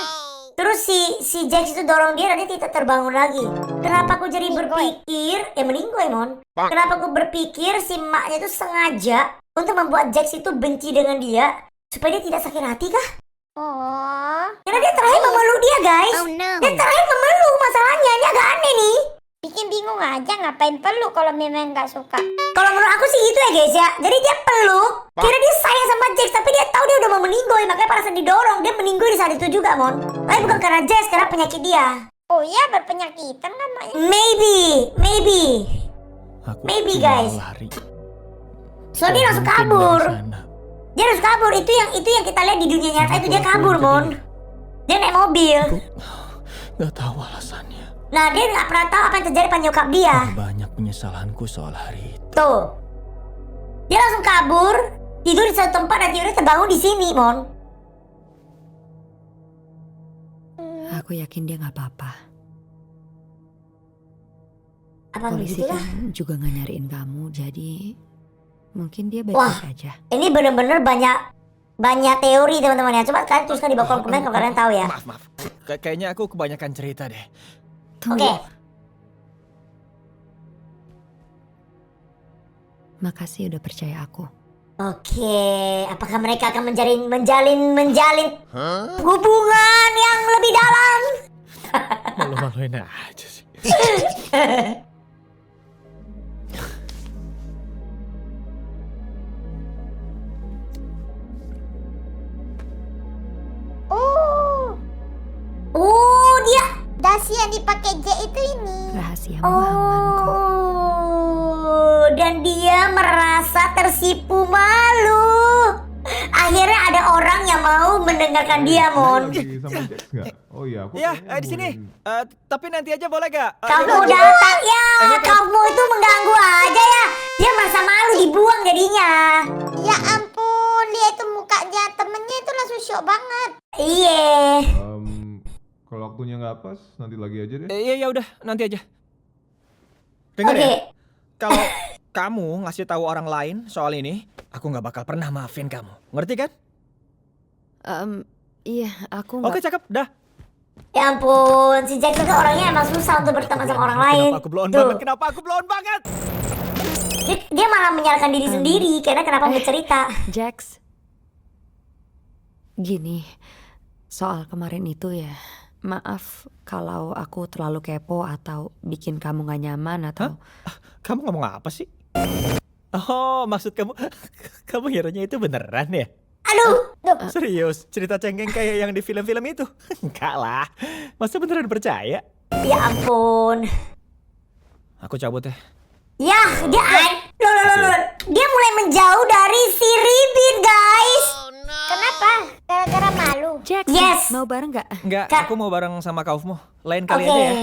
A: Terus si Jax itu dorong dia dan dia tidak terbangun lagi. Kenapa aku jadi berpikir, meninggoy, Mon. Kenapa aku berpikir si maknya itu sengaja untuk membuat Jax itu benci dengan dia supaya dia tidak sakit hati kah?
B: Oh,
A: Karena dia terakhir memeluk dia, guys. Dia terakhir memeluk, masalahnya ini agak aneh nih.
B: bikin bingung aja ngapain peluk kalau memang nggak suka.
A: Kalau menurut aku sih gitu ya, guys ya. Jadi dia peluk, kira dia sayang sama Jax, tapi dia tahu dia udah mau meninggoy, makanya pada saat didorong dia meninggoy di saat itu juga, Mon. Tapi bukan karena Jax, karena penyakit dia.
B: Oh iya, berpenyakitan kan maknya.
A: Maybe.
E: Aku
A: Maybe,
E: cuma
A: guys.
E: lari.
A: So dia langsung
E: Mungkin
A: kabur.
E: dari sana.
A: Dia harus kabur. Itu yang kita lihat di dunia nyata itu dia kabur, Mon. Dia naik mobil.
E: Nggak tahu alasannya.
A: Nah, dia nggak pernah tahu apa yang terjadi pada nyokap dia.
E: Banyak penyesalanku soal hari itu.
A: Tuh. Dia langsung kabur, tidur di satu tempat dan tidurnya terbangun di sini, Mon.
I: Aku yakin dia nggak apa-apa.
A: Apa
I: Polisi
A: begitu lah?
I: kan juga nggak nyariin kamu, jadi mungkin dia
A: Wah.
I: baik-baik aja.
A: Ini bener-bener banyak teori, teman-teman ya. Coba kalian tuliskan di bawah kolom komen kalau kalian tahu ya.
E: Maaf. Kayaknya aku kebanyakan cerita deh.
A: Oke.
I: Makasih udah percaya aku.
A: Oke, apakah mereka akan menjalin hubungan yang lebih dalam?
E: Malu-maluin aja sih.
A: Dia.
B: Dasi yang dipakai J itu ini.
I: Rahasiamu aman kok.
A: Dan dia merasa tersipu malu. Akhirnya ada orang yang mau mendengarkan dia, Mon.
J: Oh iya, aku
E: Ya, di sini. Tapi nanti aja boleh gak?
A: Kamu datang ya, kamu itu mengganggu aja ya. Dia merasa malu dibuang jadinya.
B: Ya ampun, lihat itu mukanya temennya itu langsung syok banget.
A: Iya.
J: Kalau waktunya nggak pas, nanti lagi aja deh.
E: Iya udah, nanti aja. Dengar
A: Oke.
E: ya, kalau kamu ngasih tahu orang lain soal ini, aku nggak bakal pernah maafin kamu. Ngerti kan?
I: Iya, aku nggak.
E: Oke, cakep, dah.
A: Ya ampun, si Jackson tuh orangnya emang susah untuk berteman sama orang lain.
E: Kenapa aku blown
A: Tuh.
E: banget? Kenapa aku blown banget?
A: Dia malah menyalahkan diri sendiri karena kenapa bercerita.
I: Jax, gini, soal kemarin itu ya, maaf kalau aku terlalu kepo atau bikin kamu gak nyaman atau...
E: Kamu ngomong apa sih? Oh, maksud kamu kiranya itu beneran ya?
A: Aduh,
E: Serius, cerita cengeng kayak yang di film-film itu? Enggak lah, masa beneran percaya?
A: Ya ampun.
E: Aku cabut ya.
A: Ya, loh. Dia mulai menjauh dari si Ribit, guys.
B: Kenapa? Gara-gara malu.
I: Jax,
A: Yes.
I: mau bareng nggak?
E: Enggak,
A: Kak.
E: aku mau bareng sama Kaufmo. Lain
A: Oke.
E: kali aja ya.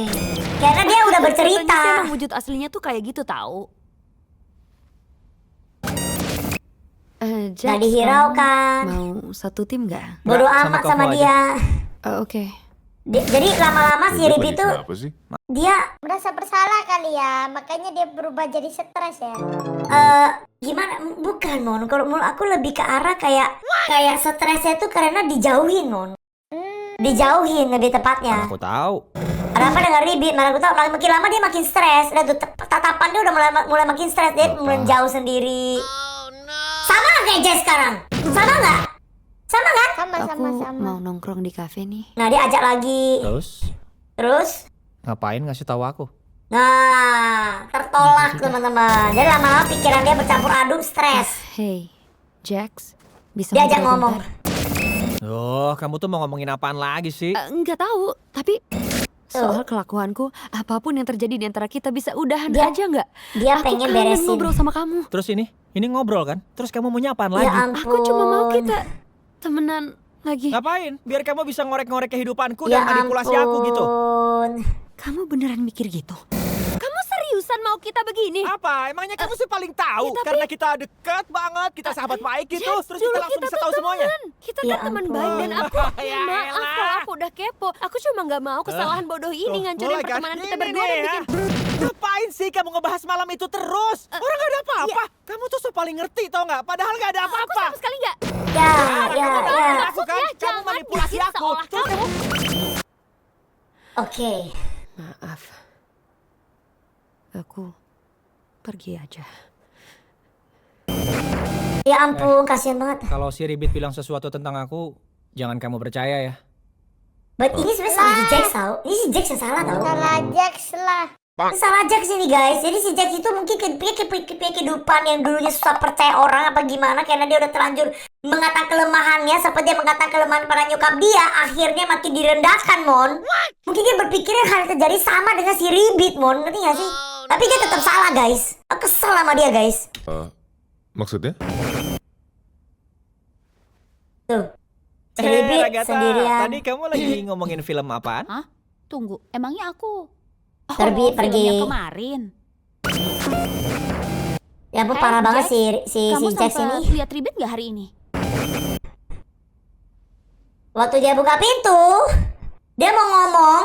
A: Karena dia udah
I: Katanya
A: bercerita.
I: sih emang wujud aslinya tuh kayak gitu tahu. Jax,
A: Nggak dihiraukan.
I: mau satu tim nggak?
A: Bodoh
E: Nggak, sama
A: amat sama
E: Kofmo
A: dia.
I: Oke.
A: Jadi lama-lama si Ribit tuh
J: Apa sih?
A: dia
B: Merasa bersalah kali ya, makanya dia berubah jadi stres ya.
A: gimana? Bukan Mon. Kalau menurut aku lebih ke arah kayak stresnya tuh karena dijauhin Mon. Dijauhin lebih tepatnya.
E: Aku tahu.
A: Ada apa dengan Ribit? Mana aku tahu makin lama dia makin stres. Dan tuh tatapan dia udah mulai makin stres. Dia menjauh sendiri. Sama nggak kayak Jess sekarang? Sama nggak? Sama kan?
B: Sama-sama.
I: Aku mau nongkrong di kafe nih.
A: Nah dia ajak lagi. Terus?
E: Ngapain ngasih tahu aku?
A: Nah tertolak teman-teman. Jadi lama-lama pikiran dia bercampur aduk stres.
I: Hey, Jax, bisa
A: Dia ajak
I: ngobrol
A: ngomong.
I: bentar?
E: Oh, kamu tuh mau ngomongin apaan lagi sih?
I: Nggak tahu, tapi soal kelakuanku, apapun yang terjadi di antara kita bisa udahan
A: Dia-
I: aja nggak?
A: Dia
I: Aku
A: pengen
I: kangen
A: beresin.
I: ngobrol sama kamu.
E: Terus ini ngobrol kan? Terus kamu maunya apaan lagi?
A: Ya ampun.
I: Aku cuma mau kita temenan lagi.
E: Ngapain? Biar kamu bisa ngorek-ngorek kehidupanku
A: Ya
E: dan manipulasi aku gitu.
A: ampun.
I: Kamu beneran mikir gitu? Kamu seriusan mau kita begini?
E: Apa? Emangnya kamu sih paling tahu?
I: ya tapi-
E: Karena kita deket banget, kita sahabat baik gitu.
I: Jax,
E: Terus kita
I: dulu
E: langsung
I: kita
E: bisa
I: tuh
E: tahu semuanya.
I: temenan. Kita
A: Ya
I: kan teman
A: ampun.
I: baik dan aku
E: Ya
I: maaf
E: elah.
I: kalau aku udah kepo. Aku cuma nggak mau kesalahan bodoh ini
E: Tuh,
I: ngancurin
E: mulai kan?
I: pertemanan kita
E: Ini
I: berdua
E: nih
I: dan
E: ya.
I: bikin
E: Ngapain sih kamu ngebahas malam itu terus? Orang gak ada apa-apa. Kamu tuh so paling ngerti tau gak? Padahal gak ada
I: aku
E: apa-apa.
I: sama sekali nggak.
A: Ya.
E: Aku kan, kamu
I: jangan
E: manipulasi
I: bikin
E: aku.
I: seolah
E: Terus kamu
A: Oke.
I: Maaf. Aku pergi aja.
A: Ya ampun, kasihan banget.
E: kalau si Ribit bilang sesuatu tentang aku, jangan kamu percaya ya.
A: But ini sebenarnya salah si Jax tau. Ini si Jax yang salah tau.
B: Salah Jax lah.
A: Ini salah Jax ini guys. Jadi si Jax itu mungkin kehidupan yang dulunya susah percaya orang apa gimana. Karena dia udah terlanjur mengatakan kelemahannya. Sampai dia mengatakan kelemahan para nyokap dia. Akhirnya makin direndahkan Mon. Mungkin dia berpikirnya hal yang terjadi sama dengan si Ribit Mon. Ngerti gak sih? Tapi dia tetap salah guys. Aku kesel sama dia guys.
J: Maksudnya?
A: Tuh. Si Ribit
E: Ragatha,
A: sendirian.
E: tadi kamu lagi ngomongin film apaan?
F: Hah? Tunggu, emangnya aku?
A: Pergi.
F: film yang kemarin.
A: Ya ampun parah banget si
F: Kamu
A: Jax
F: sempat
A: ini.
F: lihat Ribet nggak hari ini?
A: Waktu dia buka pintu, dia mau ngomong.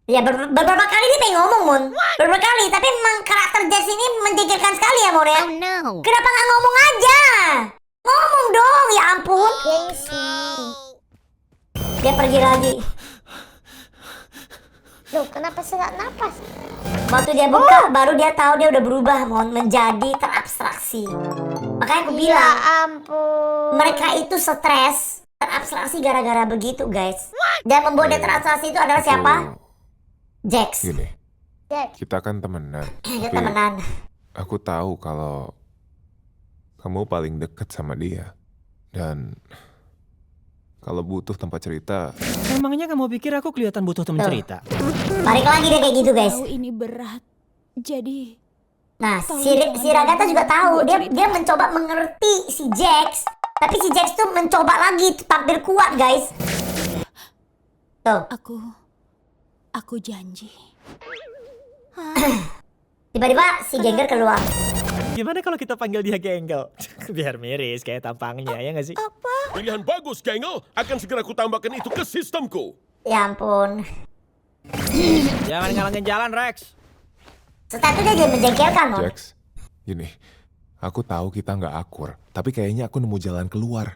A: Ya beberapa kali dia pengen ngomong Mon. Beberapa kali, tapi memang karakter Jax ini menjengkelkan sekali ya Mon ya. Kenapa nggak ngomong aja? Ngomong dong, ya ampun.
B: Gengsi.
A: Dia pergi lagi.
B: Loh, kenapa sesak napas?
A: Waktu dia buka, baru dia tahu dia udah berubah Mon, menjadi terabstraksi. Makanya aku
B: Ya
A: bilang,
B: ampun.
A: mereka itu stres, terabstraksi gara-gara begitu guys. Dan membuat dia terabstraksi itu adalah siapa? Jax.
J: Gini,
B: Jax.
J: kita kan temenan.
A: Kita
J: Tapi
A: temenan.
J: aku tahu kalau kamu paling deket sama dia. Dan kalau butuh tempat cerita,
E: Emangnya kamu pikir aku kelihatan butuh temen
A: Tuh.
E: cerita?
A: Balik lagi deh kayak gitu guys.
F: Tahu ini berat. Jadi,
A: Nah,
F: Tolong
A: si
F: jangan
A: Ragatha juga tahu.
F: buat
A: Dia
F: cerita.
A: dia mencoba mengerti si Jax. Tapi si Jax tuh mencoba lagi tampil kuat guys. Tuh,
F: aku janji.
A: tiba-tiba si Gengger keluar.
E: Gimana kalau kita panggil dia Genggel? Biar miris kayak tampangnya, ya gak sih?
K: Pilihan bagus, Gengel. Akan segera kutambahkan itu ke sistemku.
A: Ya ampun.
E: Jangan ngalangin jalan, Rex.
A: Setelah itu dia jadi menjengkelkan Mon.
J: Jax, gini, aku tahu kita nggak akur, tapi kayaknya aku nemu jalan keluar.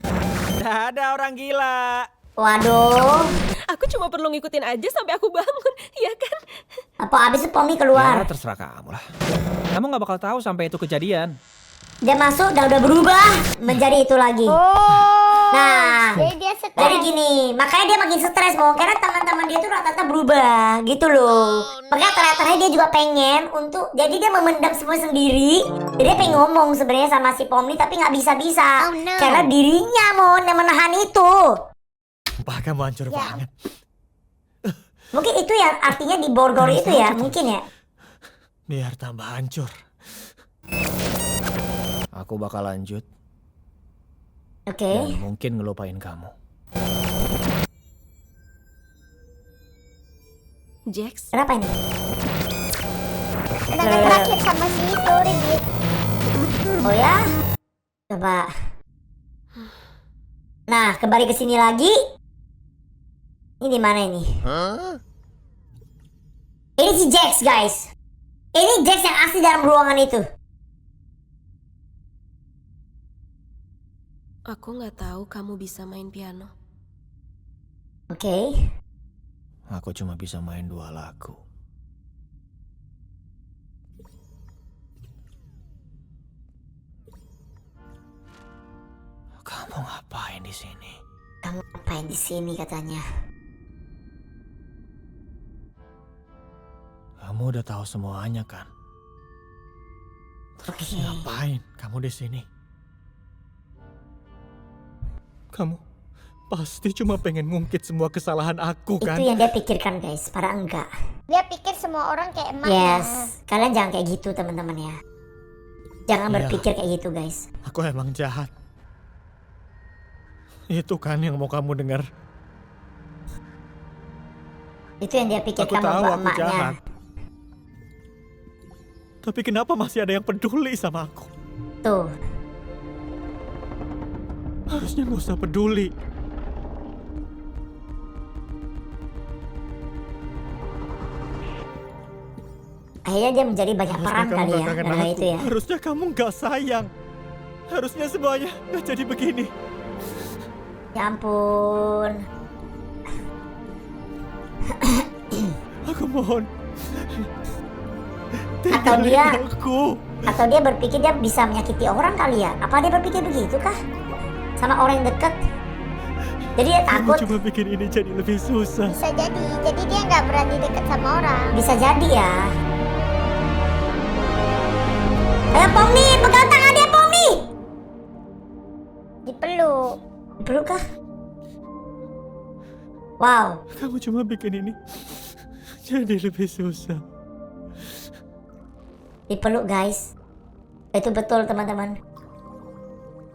E: Gak ada orang gila.
A: Waduh.
C: Aku cuma perlu ngikutin aja sampai aku bangun, ya kan?
A: Apa abis itu Pomi
E: Ya,
A: keluar.
E: terserah kamu lah. Kamu gak bakal tahu sampai itu kejadian.
A: Dia masuk dan udah berubah menjadi itu lagi. Nah,
B: Jadi dia stres.
A: jadi gini, makanya dia makin stres Mon, karena teman-teman dia tuh rata-rata berubah gitu loh. Makanya terakhir dia juga pengen untuk, jadi dia memendam semua sendiri. Jadi dia pengen ngomong sebenarnya sama si Pomni tapi nggak bisa-bisa. Karena dirinya Mon yang menahan itu.
E: Sumpah kamu hancur
B: Ya.
E: banget.
A: Mungkin itu ya artinya di borgol itu ya, mungkin ya.
E: Biar tambah hancur. Aku bakal lanjut
A: Oke.
E: dan mungkin ngelupain kamu.
C: Jax,
A: Kenapa ini?
B: Udah terakhir sama si itu, Ridit.
A: Oh ya? Coba. Nah, kembali ke sini lagi. Ini di mana ini? Ini si Jax, guys. Ini Jax yang asli dalam ruangan itu.
C: aku nggak tahu kamu bisa main piano.
A: Oke.
E: Aku cuma bisa main 2 lagu. Kamu ngapain di sini?
A: Kamu ngapain di sini katanya?
E: Kamu udah tahu semuanya kan? Terus
A: Oke.
E: ngapain kamu di sini? Kamu pasti cuma pengen ngungkit semua kesalahan aku kan?
A: Itu yang dia pikirkan, guys. Padahal enggak.
B: Dia pikir semua orang kayak emaknya.
A: Yes. Kalian jangan kayak gitu, teman-teman ya. Jangan
E: Iya.
A: berpikir kayak gitu, guys.
E: Aku emang jahat. Itu kan yang mau kamu dengar.
A: Itu yang dia pikir
E: Aku
A: kamu
E: tahu
A: buat
E: aku
A: emaknya.
E: jahat. Tapi kenapa masih ada yang peduli sama aku?
A: Tuh.
E: Harusnya gak usah peduli.
A: Akhirnya dia menjadi banyak peran kali ya.
E: kangen
A: Gara-gara
E: aku.
A: itu ya.
E: Harusnya kamu gak sayang. Harusnya semuanya gak jadi begini.
A: Ya ampun.
E: Aku mohon.
A: Atau dia
E: Aku.
A: atau dia berpikir dia bisa menyakiti orang kali ya? Apa dia berpikir begitu kah? Sama orang yang dekat? Jadi dia
E: Kamu
A: takut.
E: cuma bikin ini jadi lebih susah.
B: Bisa jadi dia nggak berani deket sama orang.
A: Bisa jadi ya. Ayo Pomni, pegang tangan dia Pomni.
B: Dipeluk.
A: Dipeluk kah? Wow.
E: Kamu cuma bikin ini jadi lebih susah.
A: Dipeluk guys. Itu betul teman-teman.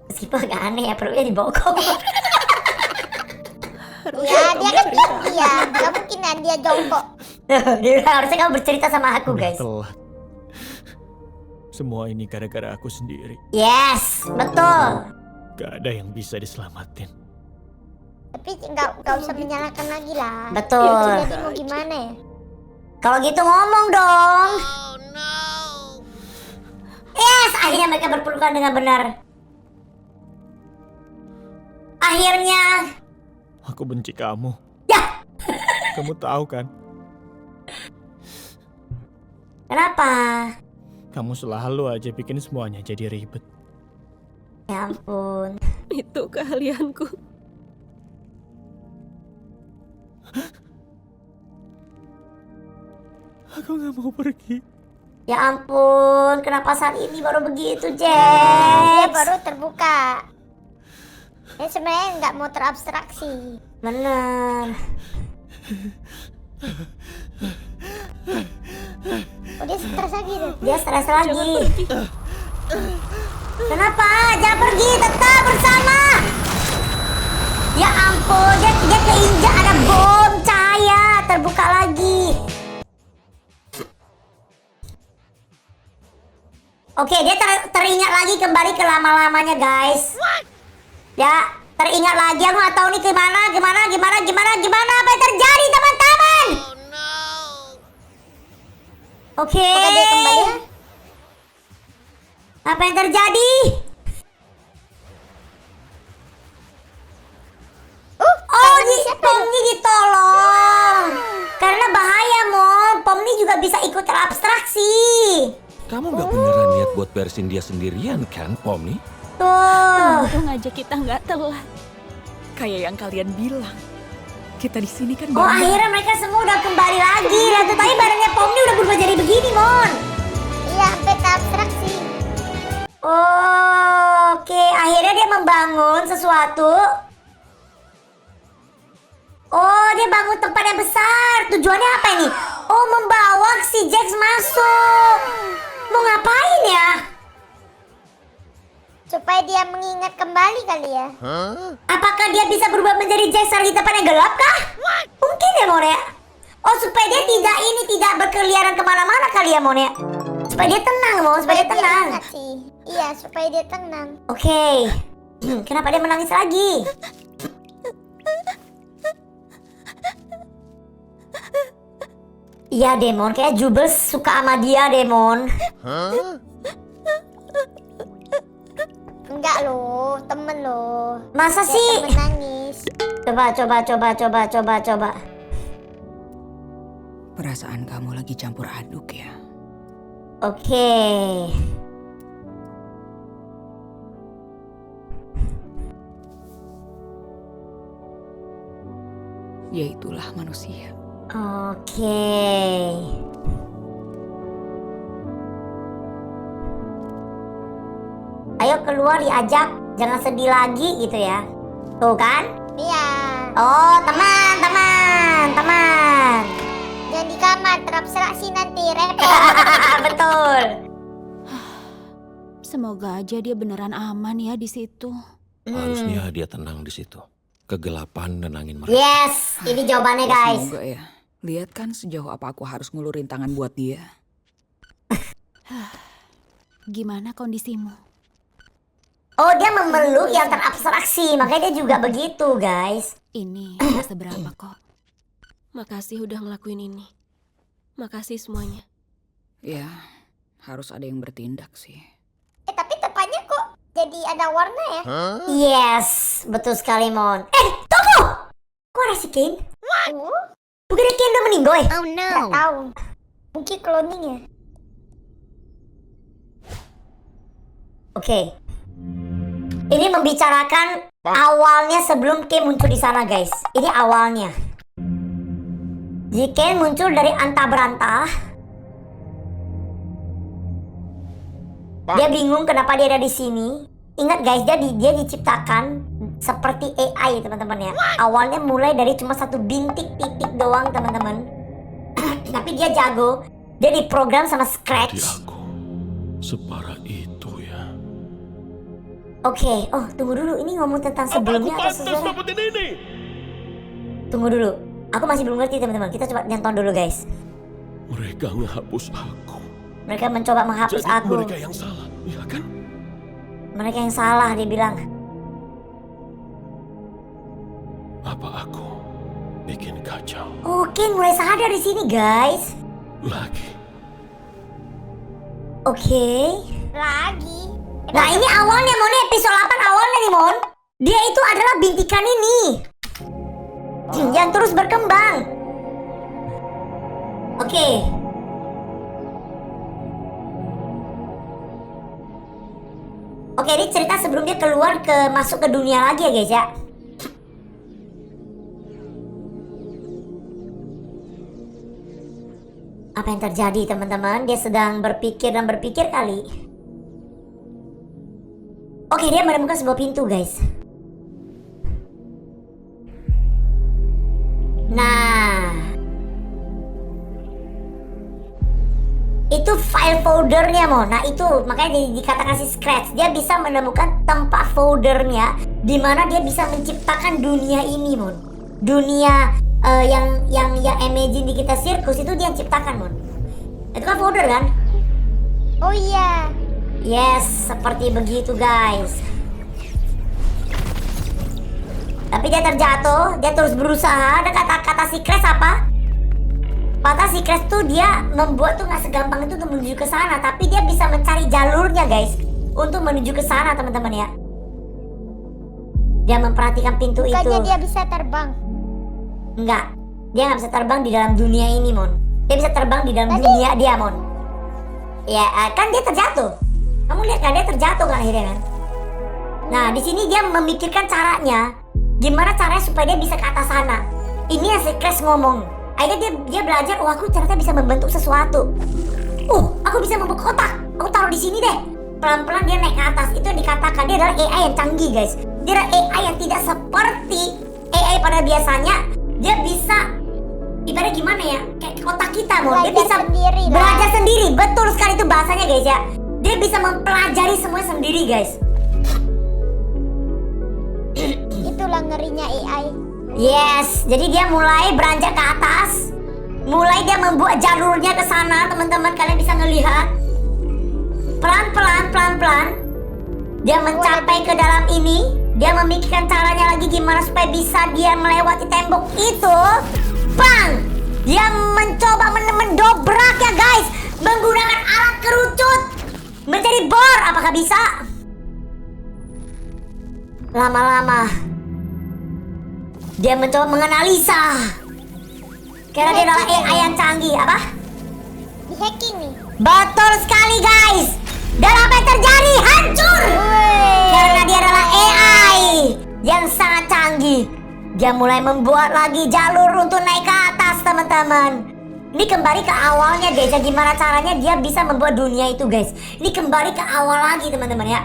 A: Meskipun agak aneh ya peluknya dibokong.
B: Ya dia kan tinggi ya. Gak mungkin kan dia jongkok.
A: Harusnya kamu bercerita sama aku
E: Udah
A: guys.
E: telat. Semua ini gara-gara aku sendiri.
A: Yes, betul.
E: Gak ada yang bisa diselamatin.
B: Tapi nggak usah menyalahkan lagi lah.
A: Betul.
B: Jadi mau gimana ya?
A: Kalau gitu ngomong dong. Yes, akhirnya mereka berpelukan dengan benar. Akhirnya.
E: Aku benci kamu.
A: Ya.
E: Kamu tahu kan?
A: Kenapa?
E: Kamu selalu aja bikin semuanya jadi ribet.
A: Ya ampun.
C: Itu keahlianku.
E: Aku gak mau pergi.
A: Ya ampun, kenapa saat ini baru begitu,
B: Dia
A: Jax?
B: baru terbuka. Dia sebenarnya nggak mau terabstraksi.
A: Bener.
B: Oh dia stres lagi tuh.
A: Dia stres lagi. Kenapa? Jangan pergi, tetap bersama. Ya ampun, dia keinjak ada bom cahaya terbuka lagi. Oke, dia teringat lagi kembali ke lama-lamanya, guys. Ya, teringat lagi. Aku nggak tahu nih gimana apa yang terjadi, teman-teman. Oke.
B: Apakah dia kembali?
A: Apa yang terjadi? Pomni ditolong. Karena bahaya, Mon. Pomni juga bisa ikut terabstraksi.
D: Kamu nggak beneran niat buat beresin dia sendirian kan, Pomni?
A: Tuh.
F: Untung aja kita nggak telat. Kayak yang kalian bilang. Kita di sini kan
A: Oh, akhirnya mereka semua udah kembali lagi. Lah tuh tadi badannya Pomni udah berubah jadi begini, Mon.
B: Iya, sampai terabstraksi.
A: Oke, akhirnya dia membangun sesuatu. membangun tempat yang besar. Tujuannya apa ini? Oh, membawa si Jax masuk. Mau ngapain ya?
B: Supaya dia mengingat kembali kali ya.
A: Apakah dia bisa berubah menjadi Jax di tempat yang gelap kah? Mungkin ya Mon ya. Oh, supaya dia tidak berkeliaran kemana-mana kali ya Mon ya. Supaya dia tenang Mon, supaya dia tenang.
B: Ingat sih. Iya, supaya dia tenang.
A: Oke. Kenapa dia menangis lagi? Iya Demon, kayak Jubel suka sama dia Demon.
B: Enggak loh, temen loh.
A: Masa
B: Dia
A: sih?
B: temen nangis.
A: Coba.
L: Perasaan kamu lagi campur aduk ya.
A: Oke.
L: Ya itulah manusia.
A: Oke. Ayo keluar diajak, jangan sedih lagi gitu ya. Tuh kan?
B: Iya.
A: Oh, teman.
B: Jangan di kamar, terabstraksi nanti repot.
A: Betul.
F: Semoga aja dia beneran aman ya di situ.
D: Harusnya dia tenang di situ. Kegelapan nenangin mereka.
A: Yes, ini jawabannya guys.
L: Semoga ya. Lihat kan sejauh apa aku harus ngulurin tangan buat dia.
F: Gimana kondisimu?
A: Oh, dia memeluk yang terabstraksi, makanya dia juga begitu guys.
F: Ini gak seberapa kok.
C: Makasih udah ngelakuin ini. Makasih semuanya.
L: Ya, harus ada yang bertindak sih.
B: Tapi tepatnya kok jadi ada warna ya?
A: Yes, betul sekali Mon. Tunggu! Kok ada si Kane? Bukannya Kane udah meninggal ya?
B: Oh no. Gak tahu. Mungkin cloning ya.
A: Oke. Ini membicarakan awalnya sebelum Kane muncul di sana guys. Ini awalnya. Jadi Kane muncul dari antah berantah. Dia bingung kenapa dia ada di sini. Ingat guys, dia diciptakan seperti AI teman-teman ya. Awalnya mulai dari cuma satu bintik titik doang teman-teman. Tapi dia jago. Dia diprogram sama Scratch.
K: Separah itu ya.
A: Oke, oh tunggu dulu. Ini ngomong tentang sebelumnya atau sesuatu? Tunggu dulu. Aku masih belum ngerti teman-teman. Kita coba nonton dulu guys.
K: Mereka ngehapus aku.
A: Mereka mencoba menghapus
K: Jadi
A: aku.
K: mereka yang salah, ya kan?
A: Mereka yang salah, dia bilang.
K: Apa aku bikin kacau
A: Oke, mulai sadar di sini guys.
K: lagi?
A: Oke.
B: Lagi.
A: Nah ini awalnya Mon, episode 8 awalnya nih Mon. Dia itu adalah bintikan ini yang terus berkembang. Oke. Oke, ini cerita sebelum dia keluar masuk ke dunia lagi ya guys ya. Apa yang terjadi teman-teman? Dia sedang berpikir dan berpikir kali. Oke, dia menemukan sebuah pintu guys. Nah, itu file foldernya Mon. Nah itu makanya dikatakan si Scratch. Dia bisa menemukan tempat foldernya di mana dia bisa menciptakan dunia ini Mon. Dunia yang Imagine di kita sirkus itu dia ciptakan Mon. Itu kan folder kan?
B: Oh iya.
A: Yes, seperti begitu guys. Tapi dia terjatuh, dia terus berusaha. Ada kata-kata si Crash apa? Kata si Crash tuh dia membuat tuh gak segampang itu untuk menuju ke sana. Tapi dia bisa mencari jalurnya guys untuk menuju ke sana teman-teman ya. Dia memperhatikan pintu itu.
B: Bukannya dia bisa terbang?
A: Enggak, dia gak bisa terbang di dalam dunia ini Mon. Dia bisa terbang di dalam dunia dia Mon. Ya kan dia terjatuh. Kamu lihat kan dia terjatuh kan akhirnya kan. Nah di sini dia memikirkan caranya. Gimana caranya supaya dia bisa ke atas sana. Ini yang si Crash ngomong. Akhirnya dia belajar, oh aku ternyata bisa membentuk sesuatu. Aku bisa membentuk kotak. Aku taruh di sini deh. Pelan-pelan dia naik ke atas. Itu yang dikatakan dia adalah AI yang canggih guys. Dia adalah AI yang tidak seperti AI pada biasanya. Dia bisa otak kita, Mon. Dia
B: Belajar
A: bisa
B: sendiri lah.
A: belajar sendiri. Betul sekali itu bahasanya, guys ya. Dia bisa mempelajari semuanya sendiri, guys.
B: Itulah ngerinya AI.
A: Yes, jadi dia mulai beranjak ke atas. Mulai dia membuat jalurnya ke sana, teman-teman. Kalian bisa ngelihat. Pelan-pelan. Dia mencapai ke dalam ini. Dia memikirkan caranya lagi gimana supaya bisa dia melewati tembok itu. Bang! Dia mencoba mendobraknya, guys. Menggunakan alat kerucut. Mencari bor. Apakah bisa? Lama-lama dia mencoba menganalisa. Karena dia adalah AI yang canggih. Apa?
B: Di hacking nih.
A: Betul sekali, guys. Dan apa yang terjadi? Hancur. Karena dia adalah AI yang sangat canggih. Dia mulai membuat lagi jalur untuk naik ke atas, teman-teman. Ini kembali ke awalnya, guys. Gimana caranya dia bisa membuat dunia itu, guys. Ini kembali ke awal lagi, teman-teman ya.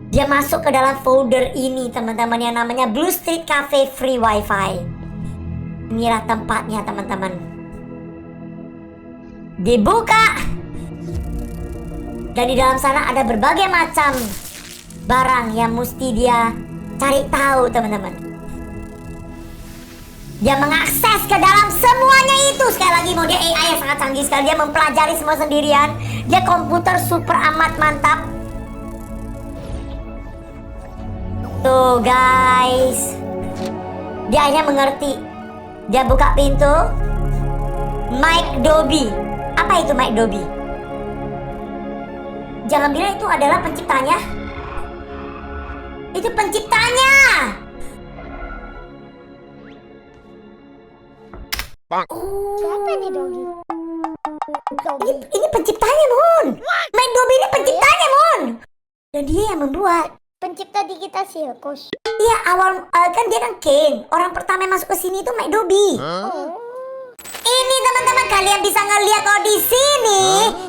A: Dia masuk ke dalam folder ini, teman-teman, yang namanya Blue Street Cafe Free Wi-Fi. Inilah tempatnya, teman-teman. Dibuka. Dan di dalam sana ada berbagai macam barang yang mesti dia cari tahu, teman-teman. Dia mengakses ke dalam semuanya itu. Sekali lagi, mau dia AI yang sangat canggih sekali. Dia mempelajari semua sendirian. Dia komputer super amat mantap. Tuh, guys. Dia akhirnya mengerti. Dia buka pintu. Mike Dobby. Apa itu Mike Dobby? Jangan bilang itu adalah penciptanya. Itu penciptanya.
B: Siapa nih Doggy?
A: Ini penciptanya, Mon. Mike Dobby ini penciptanya, Mon. Dan dia yang membuat.
B: Pencipta digital sirkus.
A: Iya, awal kan dia kan King. Orang pertama yang masuk ke sini itu Mike Dobby. Ini teman-teman, kalian bisa ngeliat kalau di sini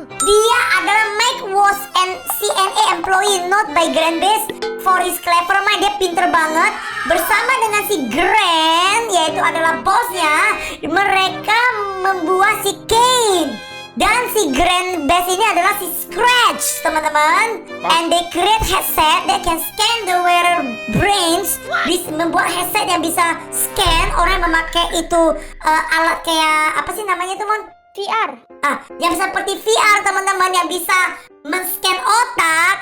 A: dia adalah Mike was an CNA employee not by Grant Base for his clever mind. Dia pinter banget. Bersama dengan si Grant, yaitu adalah bosnya, mereka membuat si Kane. Dan si Grant Base ini adalah si Scratch, teman-teman. And they create headset that can scan the wearer brains. Bisa membuat headset yang bisa scan orang yang memakai itu alat kayak apa sih namanya itu, Mon?
B: VR.
A: Yang seperti VR, teman-teman, yang bisa men-scan otak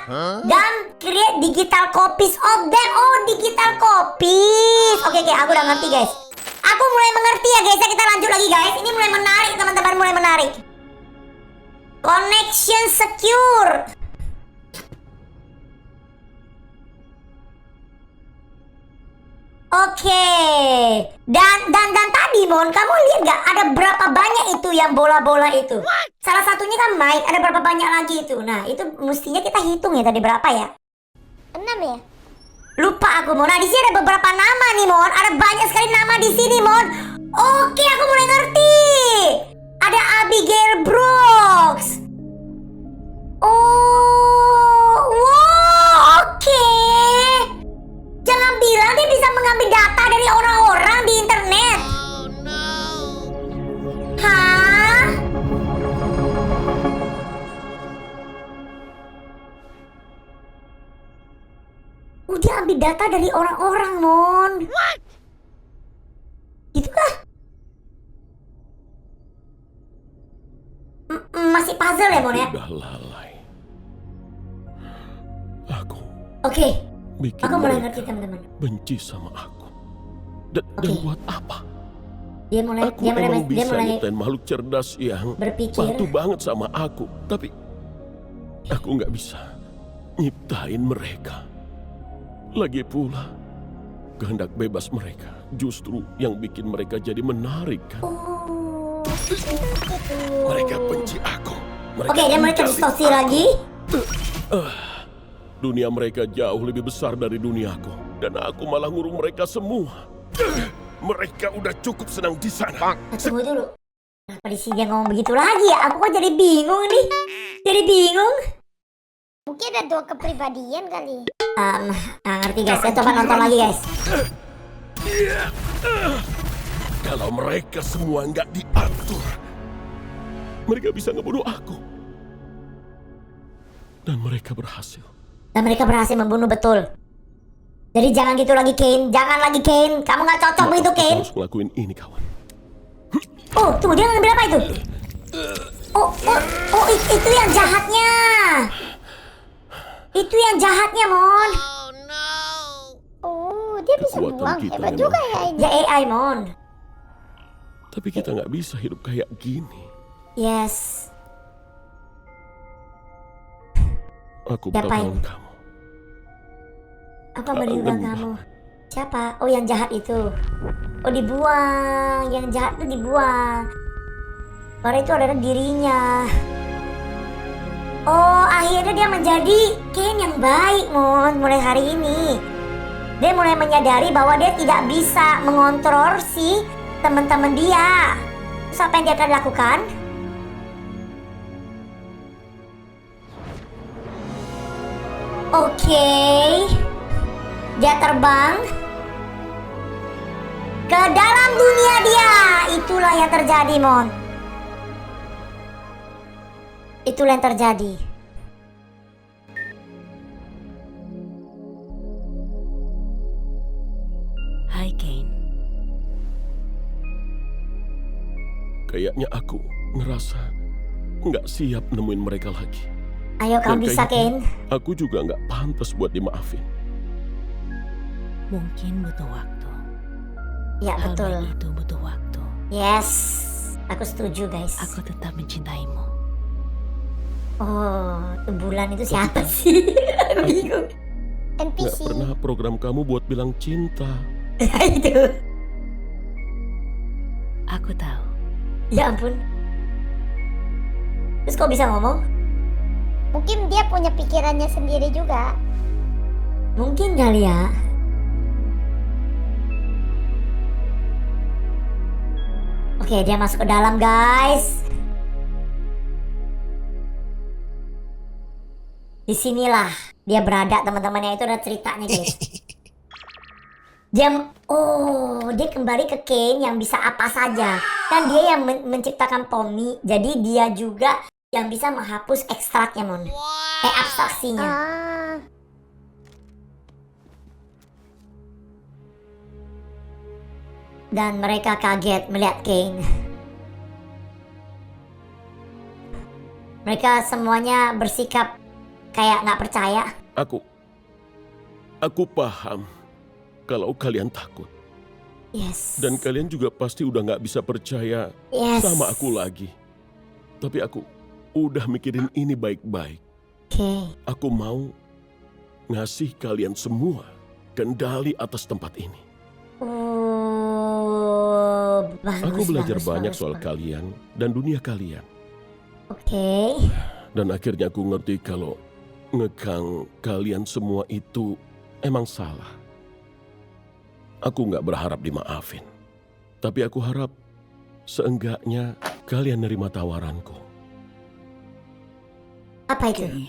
A: dan create digital copies of them. Oh, digital copies. Oke, aku udah ngerti, guys. Aku mulai mengerti ya, guys. Kita lanjut lagi, guys. Ini mulai menarik, teman-teman, mulai menarik. Connection secure. Oke. Dan tadi, Mon, kamu lihat gak ada berapa banyak itu yang bola-bola itu? Salah satunya kan Mike, ada berapa banyak lagi itu? Nah, itu mestinya kita hitung ya tadi berapa ya?
B: 6 ya?
A: Lupa aku, Mon. Nah, di sini ada beberapa nama nih, Mon. Ada banyak sekali nama di sini, Mon. Oke, aku mulai ngerti. Ada Abigail Brooks. Oh, wow, oke. Jangan bilang dia bisa mengambil data dari orang-orang di internet. Hah? Dia ambil data dari orang-orang, Mon. What? Gitu kah? Masih puzzle ya, Mon ya?
K: Udah lalai.
A: Oke.
K: Bikin
A: Aku mulai
K: mereka
A: ngerti, teman-teman.
K: benci sama aku. Dan buat apa?
A: Dia mulai
K: bisa nyiptain makhluk cerdas yang
A: berpikir.
K: patuh banget sama aku. Tapi aku nggak bisa nyiptain mereka. Lagi pula, kehendak bebas mereka justru yang bikin mereka jadi menarik kan? Mereka benci aku.
A: Oke, dia mulai terdistorsi lagi.
K: Dunia mereka jauh lebih besar dari duniaku. Dan aku malah ngurung mereka semua. Mereka udah cukup senang di sana.
A: Tunggu dulu. Kenapa di sini dia ngomong begitu lagi ya? Aku kok jadi bingung nih. Jadi bingung.
B: Mungkin ada 2 kepribadian kali.
A: Ngerti, guys. Saya coba nonton lagi, guys.
K: Kalau mereka semua nggak diatur, Mereka bisa ngebunuh aku. Dan mereka berhasil.
A: Dan mereka berhasil membunuh, betul. Jadi jangan gitu lagi, Kane. Jangan lagi, Kane. Kamu gak cocok begitu, Kane.
K: Harus ngelakuin ini, kawan.
A: Oh, tunggu, dia ngambil apa itu? Itu yang jahatnya. Itu yang jahatnya, Mon.
B: Oh, dia bisa
K: Kekuatan
B: buang.
K: kita
B: Hebat
K: memang.
B: juga ya ini.
A: Ya AI, Mon.
K: Tapi kita nggak bisa hidup kayak gini.
A: Yes.
K: Aku
A: Siapa
K: bertahun
A: ini?
K: kamu.
A: Apa meninggal kamu? Siapa? Oh, yang jahat itu. Oh, dibuang. Yang jahat itu dibuang. Karena itu adalah dirinya. Oh, akhirnya dia menjadi Kane yang baik, Mon. Mulai hari ini. Dia mulai menyadari bahwa dia tidak bisa mengontrol si teman-teman dia. Terus apa yang dia akan lakukan? Oke. Dia terbang ke dalam dunia dia. Itulah yang terjadi, Mon. Itulah yang terjadi.
M: Hai, Kane.
K: Kayaknya aku ngerasa nggak siap nemuin mereka lagi.
A: Ayo, kamu
K: Dan
A: bisa,
K: kayaknya
A: Kane.
K: Aku juga nggak pantas buat dimaafin.
M: Mungkin butuh waktu.
A: Ya,
M: Hal
A: betul.
M: baik itu butuh waktu.
A: Yes, aku setuju, guys.
M: Aku tetap mencintaimu.
A: Oh, itu bulan itu siapa sih? Bingung.
K: Nggak
B: NPC.
K: pernah program kamu buat bilang cinta.
A: Itu.
M: Aku tahu.
A: Ya ampun. Terus kok bisa ngomong?
B: Mungkin dia punya pikirannya sendiri juga.
A: Mungkin kali ya. Oke, dia masuk ke dalam, guys. Disinilah dia berada, teman-temannya. Itu ada ceritanya, guys. Dia kembali ke Kane yang bisa apa saja. Kan dia yang menciptakan Tommy. Jadi dia juga yang bisa menghapus ekstraknya, Mon. Abstraksinya. Dan mereka kaget melihat Kane. Mereka semuanya bersikap kayak nggak percaya.
K: Aku paham kalau kalian takut.
A: Yes.
K: Dan kalian juga pasti udah nggak bisa percaya
A: Yes.
K: sama aku lagi. Tapi aku udah mikirin ini baik-baik.
A: Oke.
K: Aku mau ngasih kalian semua kendali atas tempat ini.
A: Bagus,
K: Aku belajar
A: bagus,
K: banyak
A: bagus,
K: soal
A: bagus.
K: kalian dan dunia kalian.
A: Oke.
K: Dan akhirnya aku ngerti kalau ngekang kalian semua itu emang salah. Aku nggak berharap dimaafin. Tapi aku harap seenggaknya kalian nerima tawaranku.
A: Apa itu?
L: Kane,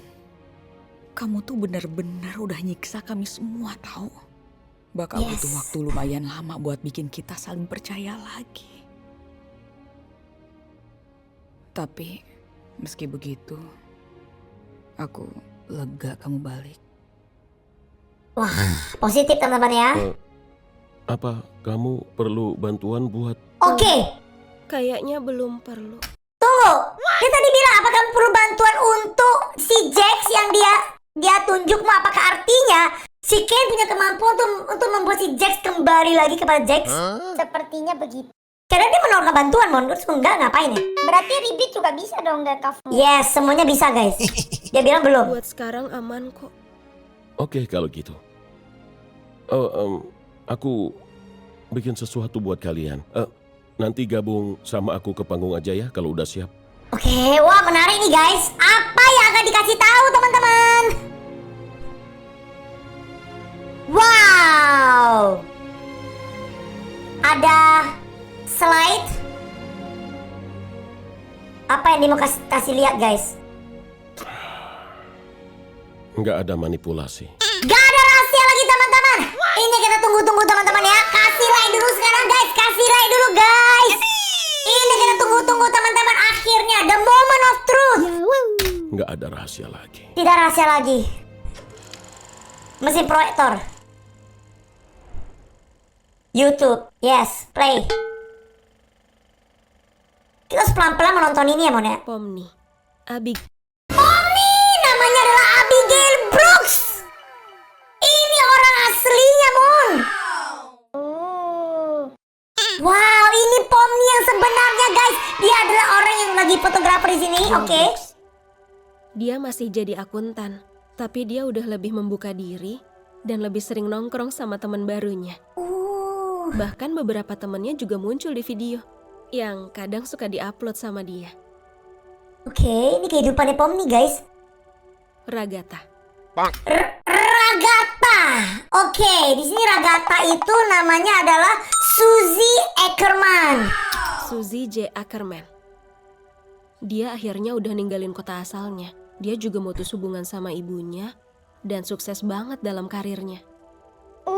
L: kamu tuh benar-benar udah nyiksa kami semua tahu. Bakal
A: Yes.
L: butuh waktu lumayan lama buat bikin kita saling percaya lagi. Tapi meski begitu, aku lega kamu balik.
A: Wah, positif teman-teman ya.
K: Apa kamu perlu bantuan buat...
A: Oke.
C: Kayaknya belum perlu.
A: Tunggu. Dia tadi bilang apa kamu perlu bantuan untuk si Jax yang dia tunjukmu. Apakah artinya si Kane punya kemampuan untuk membuat si Jax kembali lagi kepada Jax?
B: Sepertinya begitu.
A: Karena dia menolak bantuan, Mon. Terus enggak ngapain ya?
B: Berarti Ribit juga bisa dong nggak cover?
A: Yes, semuanya bisa, guys. Dia bilang belum.
C: Buat sekarang aman kok.
K: Oke, kalau gitu. Aku bikin sesuatu buat kalian. Nanti gabung sama aku ke panggung aja ya kalau udah siap.
A: Oke, wah menarik nih, guys. Apa yang akan dikasih tahu, teman-teman? Wow. Ada slide. Apa yang dia mau kasih lihat, guys?
K: Nggak ada manipulasi.
A: Gak ada rahasia lagi, teman-teman. Ini kita tunggu-tunggu, teman-teman ya. Kasih like dulu sekarang, guys. Kasih like dulu, guys. Ini kita tunggu-tunggu, teman-teman. Akhirnya ya, the moment of truth.
K: Nggak ada rahasia lagi.
A: Tidak rahasia lagi. Mesin proyektor. YouTube, yes, play. Kita harus pelan-pelan menonton ini ya, Mon ya.
C: Pomni, Abi.
A: Pomni, namanya adalah Abigail Brooks. Ini orang aslinya, Mon. Wow, ini Pomni yang sebenarnya, guys. Dia adalah orang yang lagi fotografer di sini, oke?
C: Dia masih jadi akuntan, tapi dia udah lebih membuka diri dan lebih sering nongkrong sama teman barunya. Bahkan beberapa temannya juga muncul di video yang kadang suka diupload sama dia.
A: Oke, ini kehidupannya Pomni, guys.
C: Ragata.
A: Ragata. Oke, di sini Ragata itu namanya adalah Suzy Ackerman.
C: Suzy J. Ackerman. Dia akhirnya udah ninggalin kota asalnya. Dia juga mutus hubungan sama ibunya dan sukses banget dalam karirnya.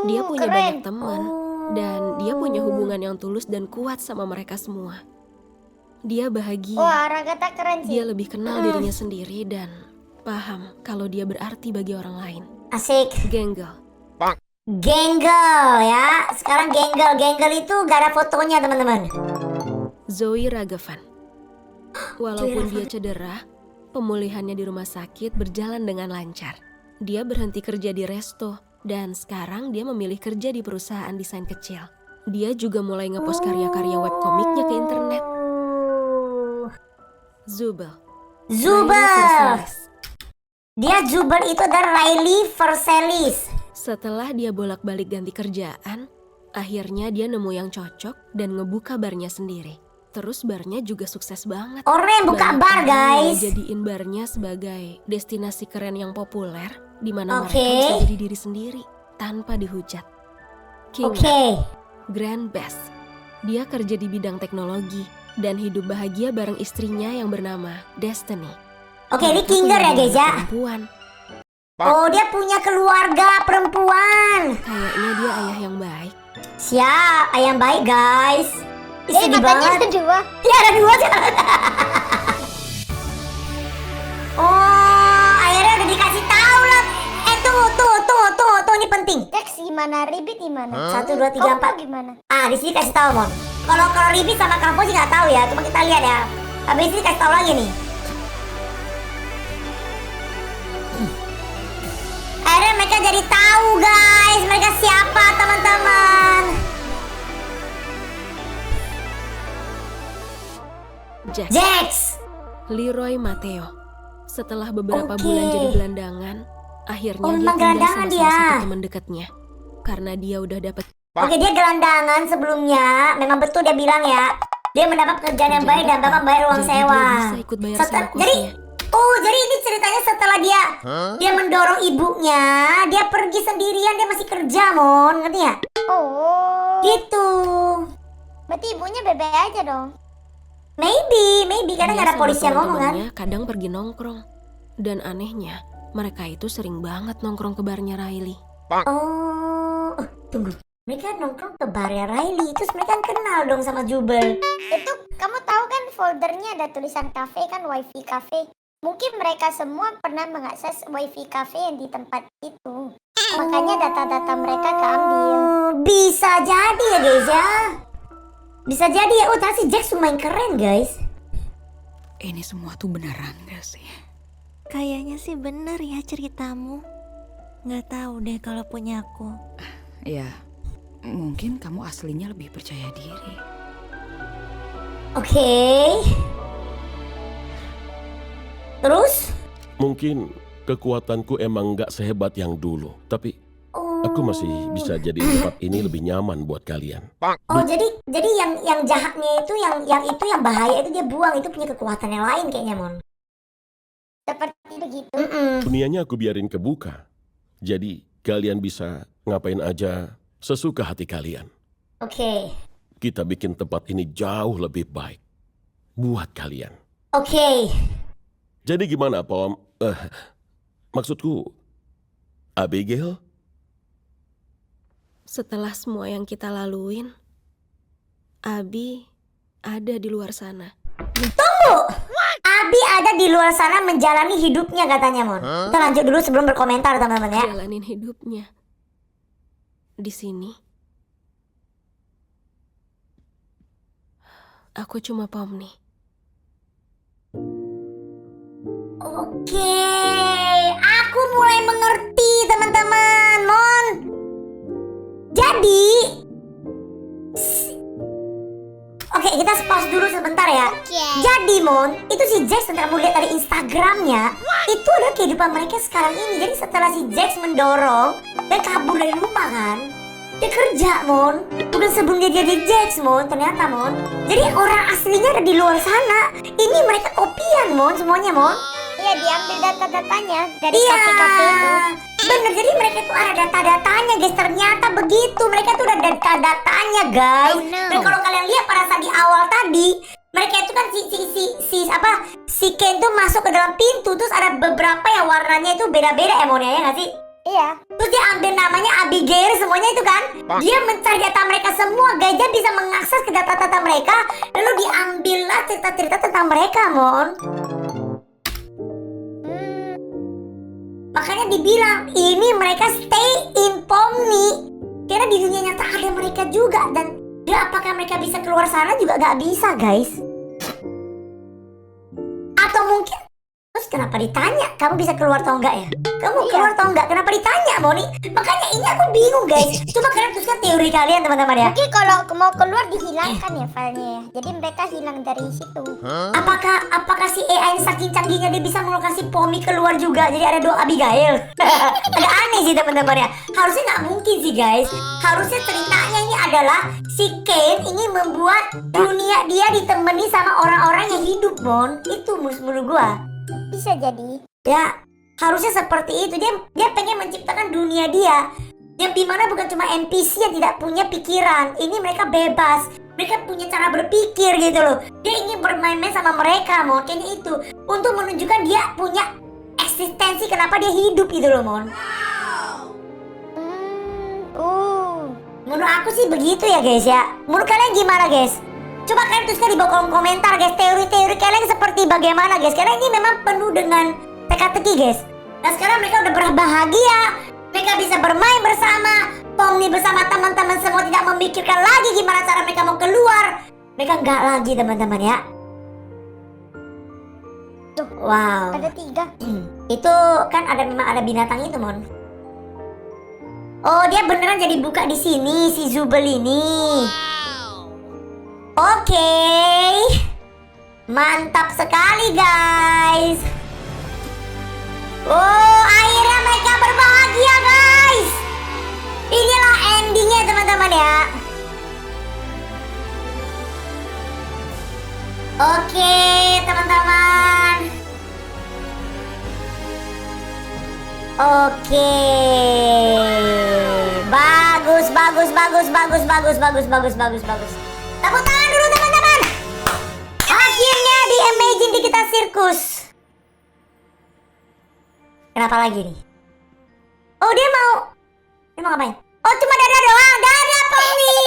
C: Dia punya banyak teman dan dia punya hubungan yang tulus dan kuat sama mereka semua. Dia bahagia.
B: Wah, Ragata keren sih.
C: Dia lebih kenal dirinya sendiri dan paham kalau dia berarti bagi orang lain.
A: Asik.
C: Genggel.
A: Genggel ya. Sekarang Genggel itu gak ada fotonya, teman-teman.
C: Zoe Ragavan. Walaupun dia cedera, pemulihannya di rumah sakit berjalan dengan lancar. Dia berhenti kerja di resto dan sekarang dia memilih kerja di perusahaan desain kecil. Dia juga mulai ngepost karya-karya webkomiknya ke internet. Zubel.
A: Dia Zubel itu adalah Riley Versailles.
C: Setelah dia bolak-balik ganti kerjaan, akhirnya dia nemu yang cocok dan ngebuka barnya sendiri. Terus barnya juga sukses banget.
A: Orang yang buka bar, guys.
C: Jadiin barnya sebagai destinasi keren yang populer, di mana mereka bisa jadi diri sendiri tanpa dihujat. Kinga. Grand Best. Dia kerja di bidang teknologi dan hidup bahagia bareng istrinya yang bernama Destiny.
A: Oke, ini Kinger ya, guys ya.
C: Perempuan.
A: Oh, dia punya keluarga perempuan.
C: Kayaknya dia ayah yang baik.
A: Siap, ayah yang baik, guys. Sedih banget.
B: Ada dua.
A: Ya, ada dua. Oh, akhirnya udah dikasih tahu lah. Tuh, ini penting.
B: Dex gimana? Ribit gimana?
A: 1, 2, 3, 4.
B: Gimana?
A: Di sini kasih tahu, Mon. Kalau Ribit sama Krampo sih nggak tahu ya. Cuma kita lihat ya. Habis ini kasih tahu lagi nih. Akhirnya mereka jadi tahu, guys. Mereka siapa, teman-teman. Jax.
C: Leroy Matteo. Setelah beberapa bulan jadi gelandangan, akhirnya dia
A: memang
C: pindah
A: gelandangan
C: sama salah satu teman dekatnya. Karena dia udah dapet.
A: Oke, dia gelandangan sebelumnya. Memang betul dia bilang ya. Dia mendapat pekerjaan yang baik dan bapak bayar uang sewa.
C: Dia bisa ikut bayar sewa kosnya.
A: Jadi ini ceritanya setelah dia mendorong ibunya, dia pergi sendirian, dia masih kerja, Mon, ngerti ya?
B: Oh.
A: Gitu.
B: Berarti ibunya bebe aja dong.
A: Maybe kadang ada polisi yang ngomong kan.
C: Kadang pergi nongkrong. Dan anehnya, mereka itu sering banget nongkrong ke barnya Riley.
A: Oh, tunggu. Mereka nongkrong ke barnya Riley, terus mereka kenal dong sama Jubel.
B: Itu kamu tahu kan foldernya ada tulisan cafe kan, wifi cafe. Mungkin mereka semua pernah mengakses wifi cafe yang di tempat itu. Makanya data-data mereka keambil.
A: Bisa jadi ya, guys ya. Bisa jadi ya. Oh, tapi si Jax lumayan keren, guys.
L: Ini semua tuh beneran gak sih?
G: Kayaknya sih bener ya ceritamu. Nggak tahu deh kalau punya aku.
L: Ya, mungkin kamu aslinya lebih percaya diri.
A: Oke. Terus?
K: Mungkin kekuatanku emang nggak sehebat yang dulu, tapi aku masih bisa jadi tempat ini lebih nyaman buat kalian.
A: Oh, jadi yang jahatnya itu yang bahaya itu dia buang, itu punya kekuatan yang lain kayaknya, Mon.
B: Seperti begitu.
K: Dunianya aku biarin kebuka. Jadi kalian bisa ngapain aja sesuka hati kalian.
A: Oke.
K: Kita bikin tempat ini jauh lebih baik buat kalian.
A: Oke.
K: Jadi gimana, Pom? Maksudku, Abigail?
C: Setelah semua yang kita laluin, Abi ada di luar sana.
A: Tunggu! Abi ada di luar sana menjalani hidupnya katanya, Mon. Kita lanjut dulu sebelum berkomentar, teman-teman ya.
C: Jalanin hidupnya. Di sini. Aku cuma Pomni.
A: Oke, aku mulai mengerti, teman-teman. Mon. Jadi, oke, kita pause dulu sebentar ya. Jadi, Mon, itu si Jax yang kamu lihat dari Instagramnya, itu adalah kehidupan mereka sekarang ini. Jadi setelah si Jax mendorong dan kabur dari rumah kan, dia kerja, Mon. Bukan sebelum dia jadi Jax, Mon. Ternyata, Mon. Jadi orang aslinya ada di luar sana. Ini mereka kopian, Mon, semuanya, Mon.
B: Iya, diambil data-datanya dari
A: Iya,
B: kafe-kafe itu.
A: bener. Jadi mereka tuh ada data-datanya, guys. Ternyata begitu. Mereka tuh ada data-datanya, guys.
B: Oh, no.
A: Dan kalau kalian lihat pada saat di awal tadi, mereka itu kan si Ken tuh masuk ke dalam pintu, terus ada beberapa yang warnanya itu beda-beda emonya, ya nggak sih?
B: Iya.
A: Terus dia ambil namanya Abigail semuanya itu kan. Dia mencari data mereka semua, guys. Dia bisa mengakses ke data-data mereka, lalu diambillah cerita-cerita tentang mereka, Mon. Makanya dibilang ini mereka stay in Pomni karena di dunia nyata ada mereka juga. Dan apakah mereka bisa keluar sana juga gak bisa, guys. Atau mungkin terus kenapa ditanya kamu bisa keluar atau enggak ya? Kamu keluar atau enggak? Kenapa ditanya, Moni? Makanya ini aku bingung, guys. Coba kalian teruskan teori kalian, teman-teman ya.
B: Mungkin kalau mau keluar dihilangkan ya filenya ya. Jadi mereka hilang dari situ.
A: Apakah si AI ini saking canggihnya dia bisa melokasi Pomni keluar juga? Jadi ada 2 Abigail. Agak aneh sih, teman-teman ya. Harusnya nggak mungkin sih, guys. Harusnya ceritanya ini adalah si Ken ingin membuat dunia dia ditemani sama orang-orang yang hidup, Mon. Itu menurut gua.
B: Bisa jadi.
A: Ya, harusnya seperti itu. Dia pengen menciptakan dunia dia yang dimana bukan cuma NPC yang tidak punya pikiran. Ini mereka bebas. Mereka punya cara berpikir gitu loh. Dia ingin bermain-main sama mereka, Mon. Kayaknya itu untuk menunjukkan dia punya eksistensi kenapa dia hidup gitu loh, Mon. Menurut aku sih begitu ya, guys ya. Menurut kalian gimana, guys? Coba kalian tuliskan di bawah kolom komentar, guys. Teori-teori kalian seperti bagaimana, guys? Karena ini memang penuh dengan teka-teki, guys. Nah sekarang mereka udah berbahagia. Mereka bisa bermain bersama. Pomni bersama teman-teman semua tidak memikirkan lagi gimana cara mereka mau keluar. Mereka nggak lagi, teman-teman ya.
B: Tuh,
A: wow.
B: Ada 3.
A: Itu kan memang ada binatang itu, Mon. Oh, dia beneran jadi buka di sini si Zubel ini. Oke. Mantap sekali, guys. Oh, akhirnya mereka berbahagia, guys. Inilah endingnya, teman-teman ya. Oke, teman-teman. Oke. Bagus. Tepuk tangan dulu, teman-teman. Akhirnya di Amazing Digital Circus. Kenapa lagi nih? Oh, dia mau ngapain? Oh, cuma dada doang. Dada, Pomni.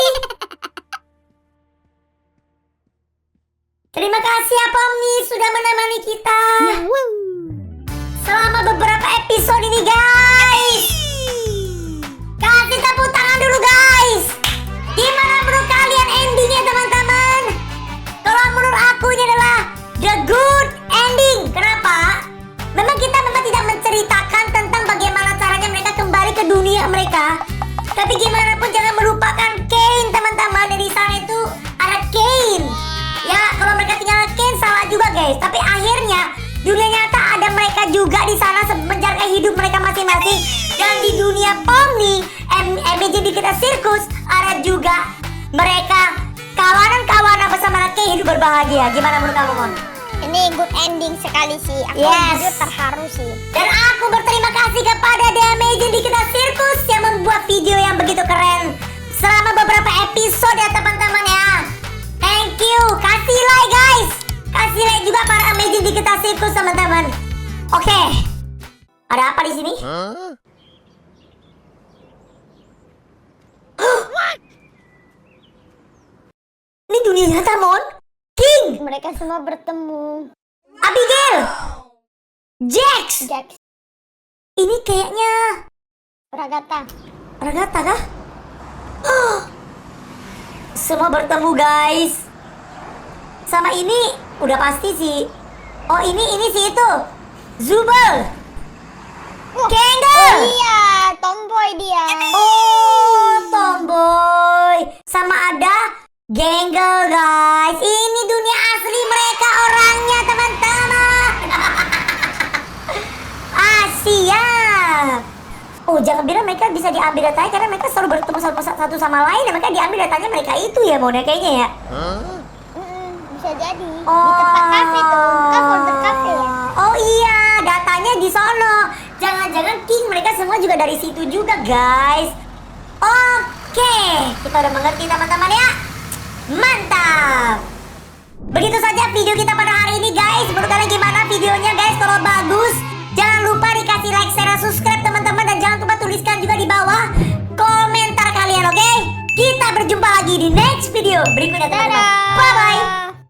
A: Terima kasih ya, Pomni, sudah menemani kita selama beberapa episode ini, guys. Kasih tepuk tangan dulu, guys. Gimana menurut kalian endingnya, teman-teman? Kalau menurut aku ini adalah the good ending. Kenapa? Memang kita tidak menceritakan tentang bagaimana caranya mereka kembali ke dunia mereka. Tapi gimana pun jangan melupakan Kane, teman-teman. Di sana itu ada Kane. Ya, kalau mereka tinggal Kane salah juga, guys. Tapi akhirnya dunia nyata ada mereka juga di sana menjaga hidup mereka masing-masing. Dan di dunia Pomni, Amazing Digital Circus ada juga mereka kawanan-kawanan bersama Kane hidup berbahagia. Gimana menurut kamu, Mon?
B: Ini good ending sekali sih. Aku jujur terharu sih.
A: Dan aku berterima kasih kepada The Amazing Digital Circus yang membuat video yang begitu keren selama beberapa episode ya, teman-teman ya. Thank you. Kasih like, guys. Kasih like juga para Amazing Digital Circus, teman-teman. Oke. Ada apa di sini? Ini dunia nyata, Mon. King.
B: Mereka semua bertemu.
A: Abigail, Jax.
B: Jax.
A: Ini kayaknya
B: Ragata.
A: Ragata kah? Oh, semua bertemu guys. Sama ini udah pasti sih. Oh ini sih itu Zubel. Kengel.
B: Oh iya, tomboy dia.
A: Oh, tomboy. Sama ada Genggel guys. Ini dunia asli mereka orangnya teman-teman. Siap. Oh jangan bilang mereka bisa diambil datanya karena mereka selalu bertemu satu sama lain dan mereka diambil datanya mereka itu ya Mona kayaknya ya.
B: Bisa jadi di tempat kafe tuh, kan folder kafe ya.
A: Oh iya, datanya di sono. Jangan-jangan King mereka semua juga dari situ juga guys. Oke, kita udah mengerti teman-teman ya. Mantap. Begitu saja video kita pada hari ini guys. Menurut kalian gimana videonya guys? Kalau bagus, jangan lupa dikasih like, share, dan subscribe teman-teman. Dan jangan lupa tuliskan juga di bawah komentar kalian, oke? Kita berjumpa lagi di next video berikutnya teman-teman. Bye-bye.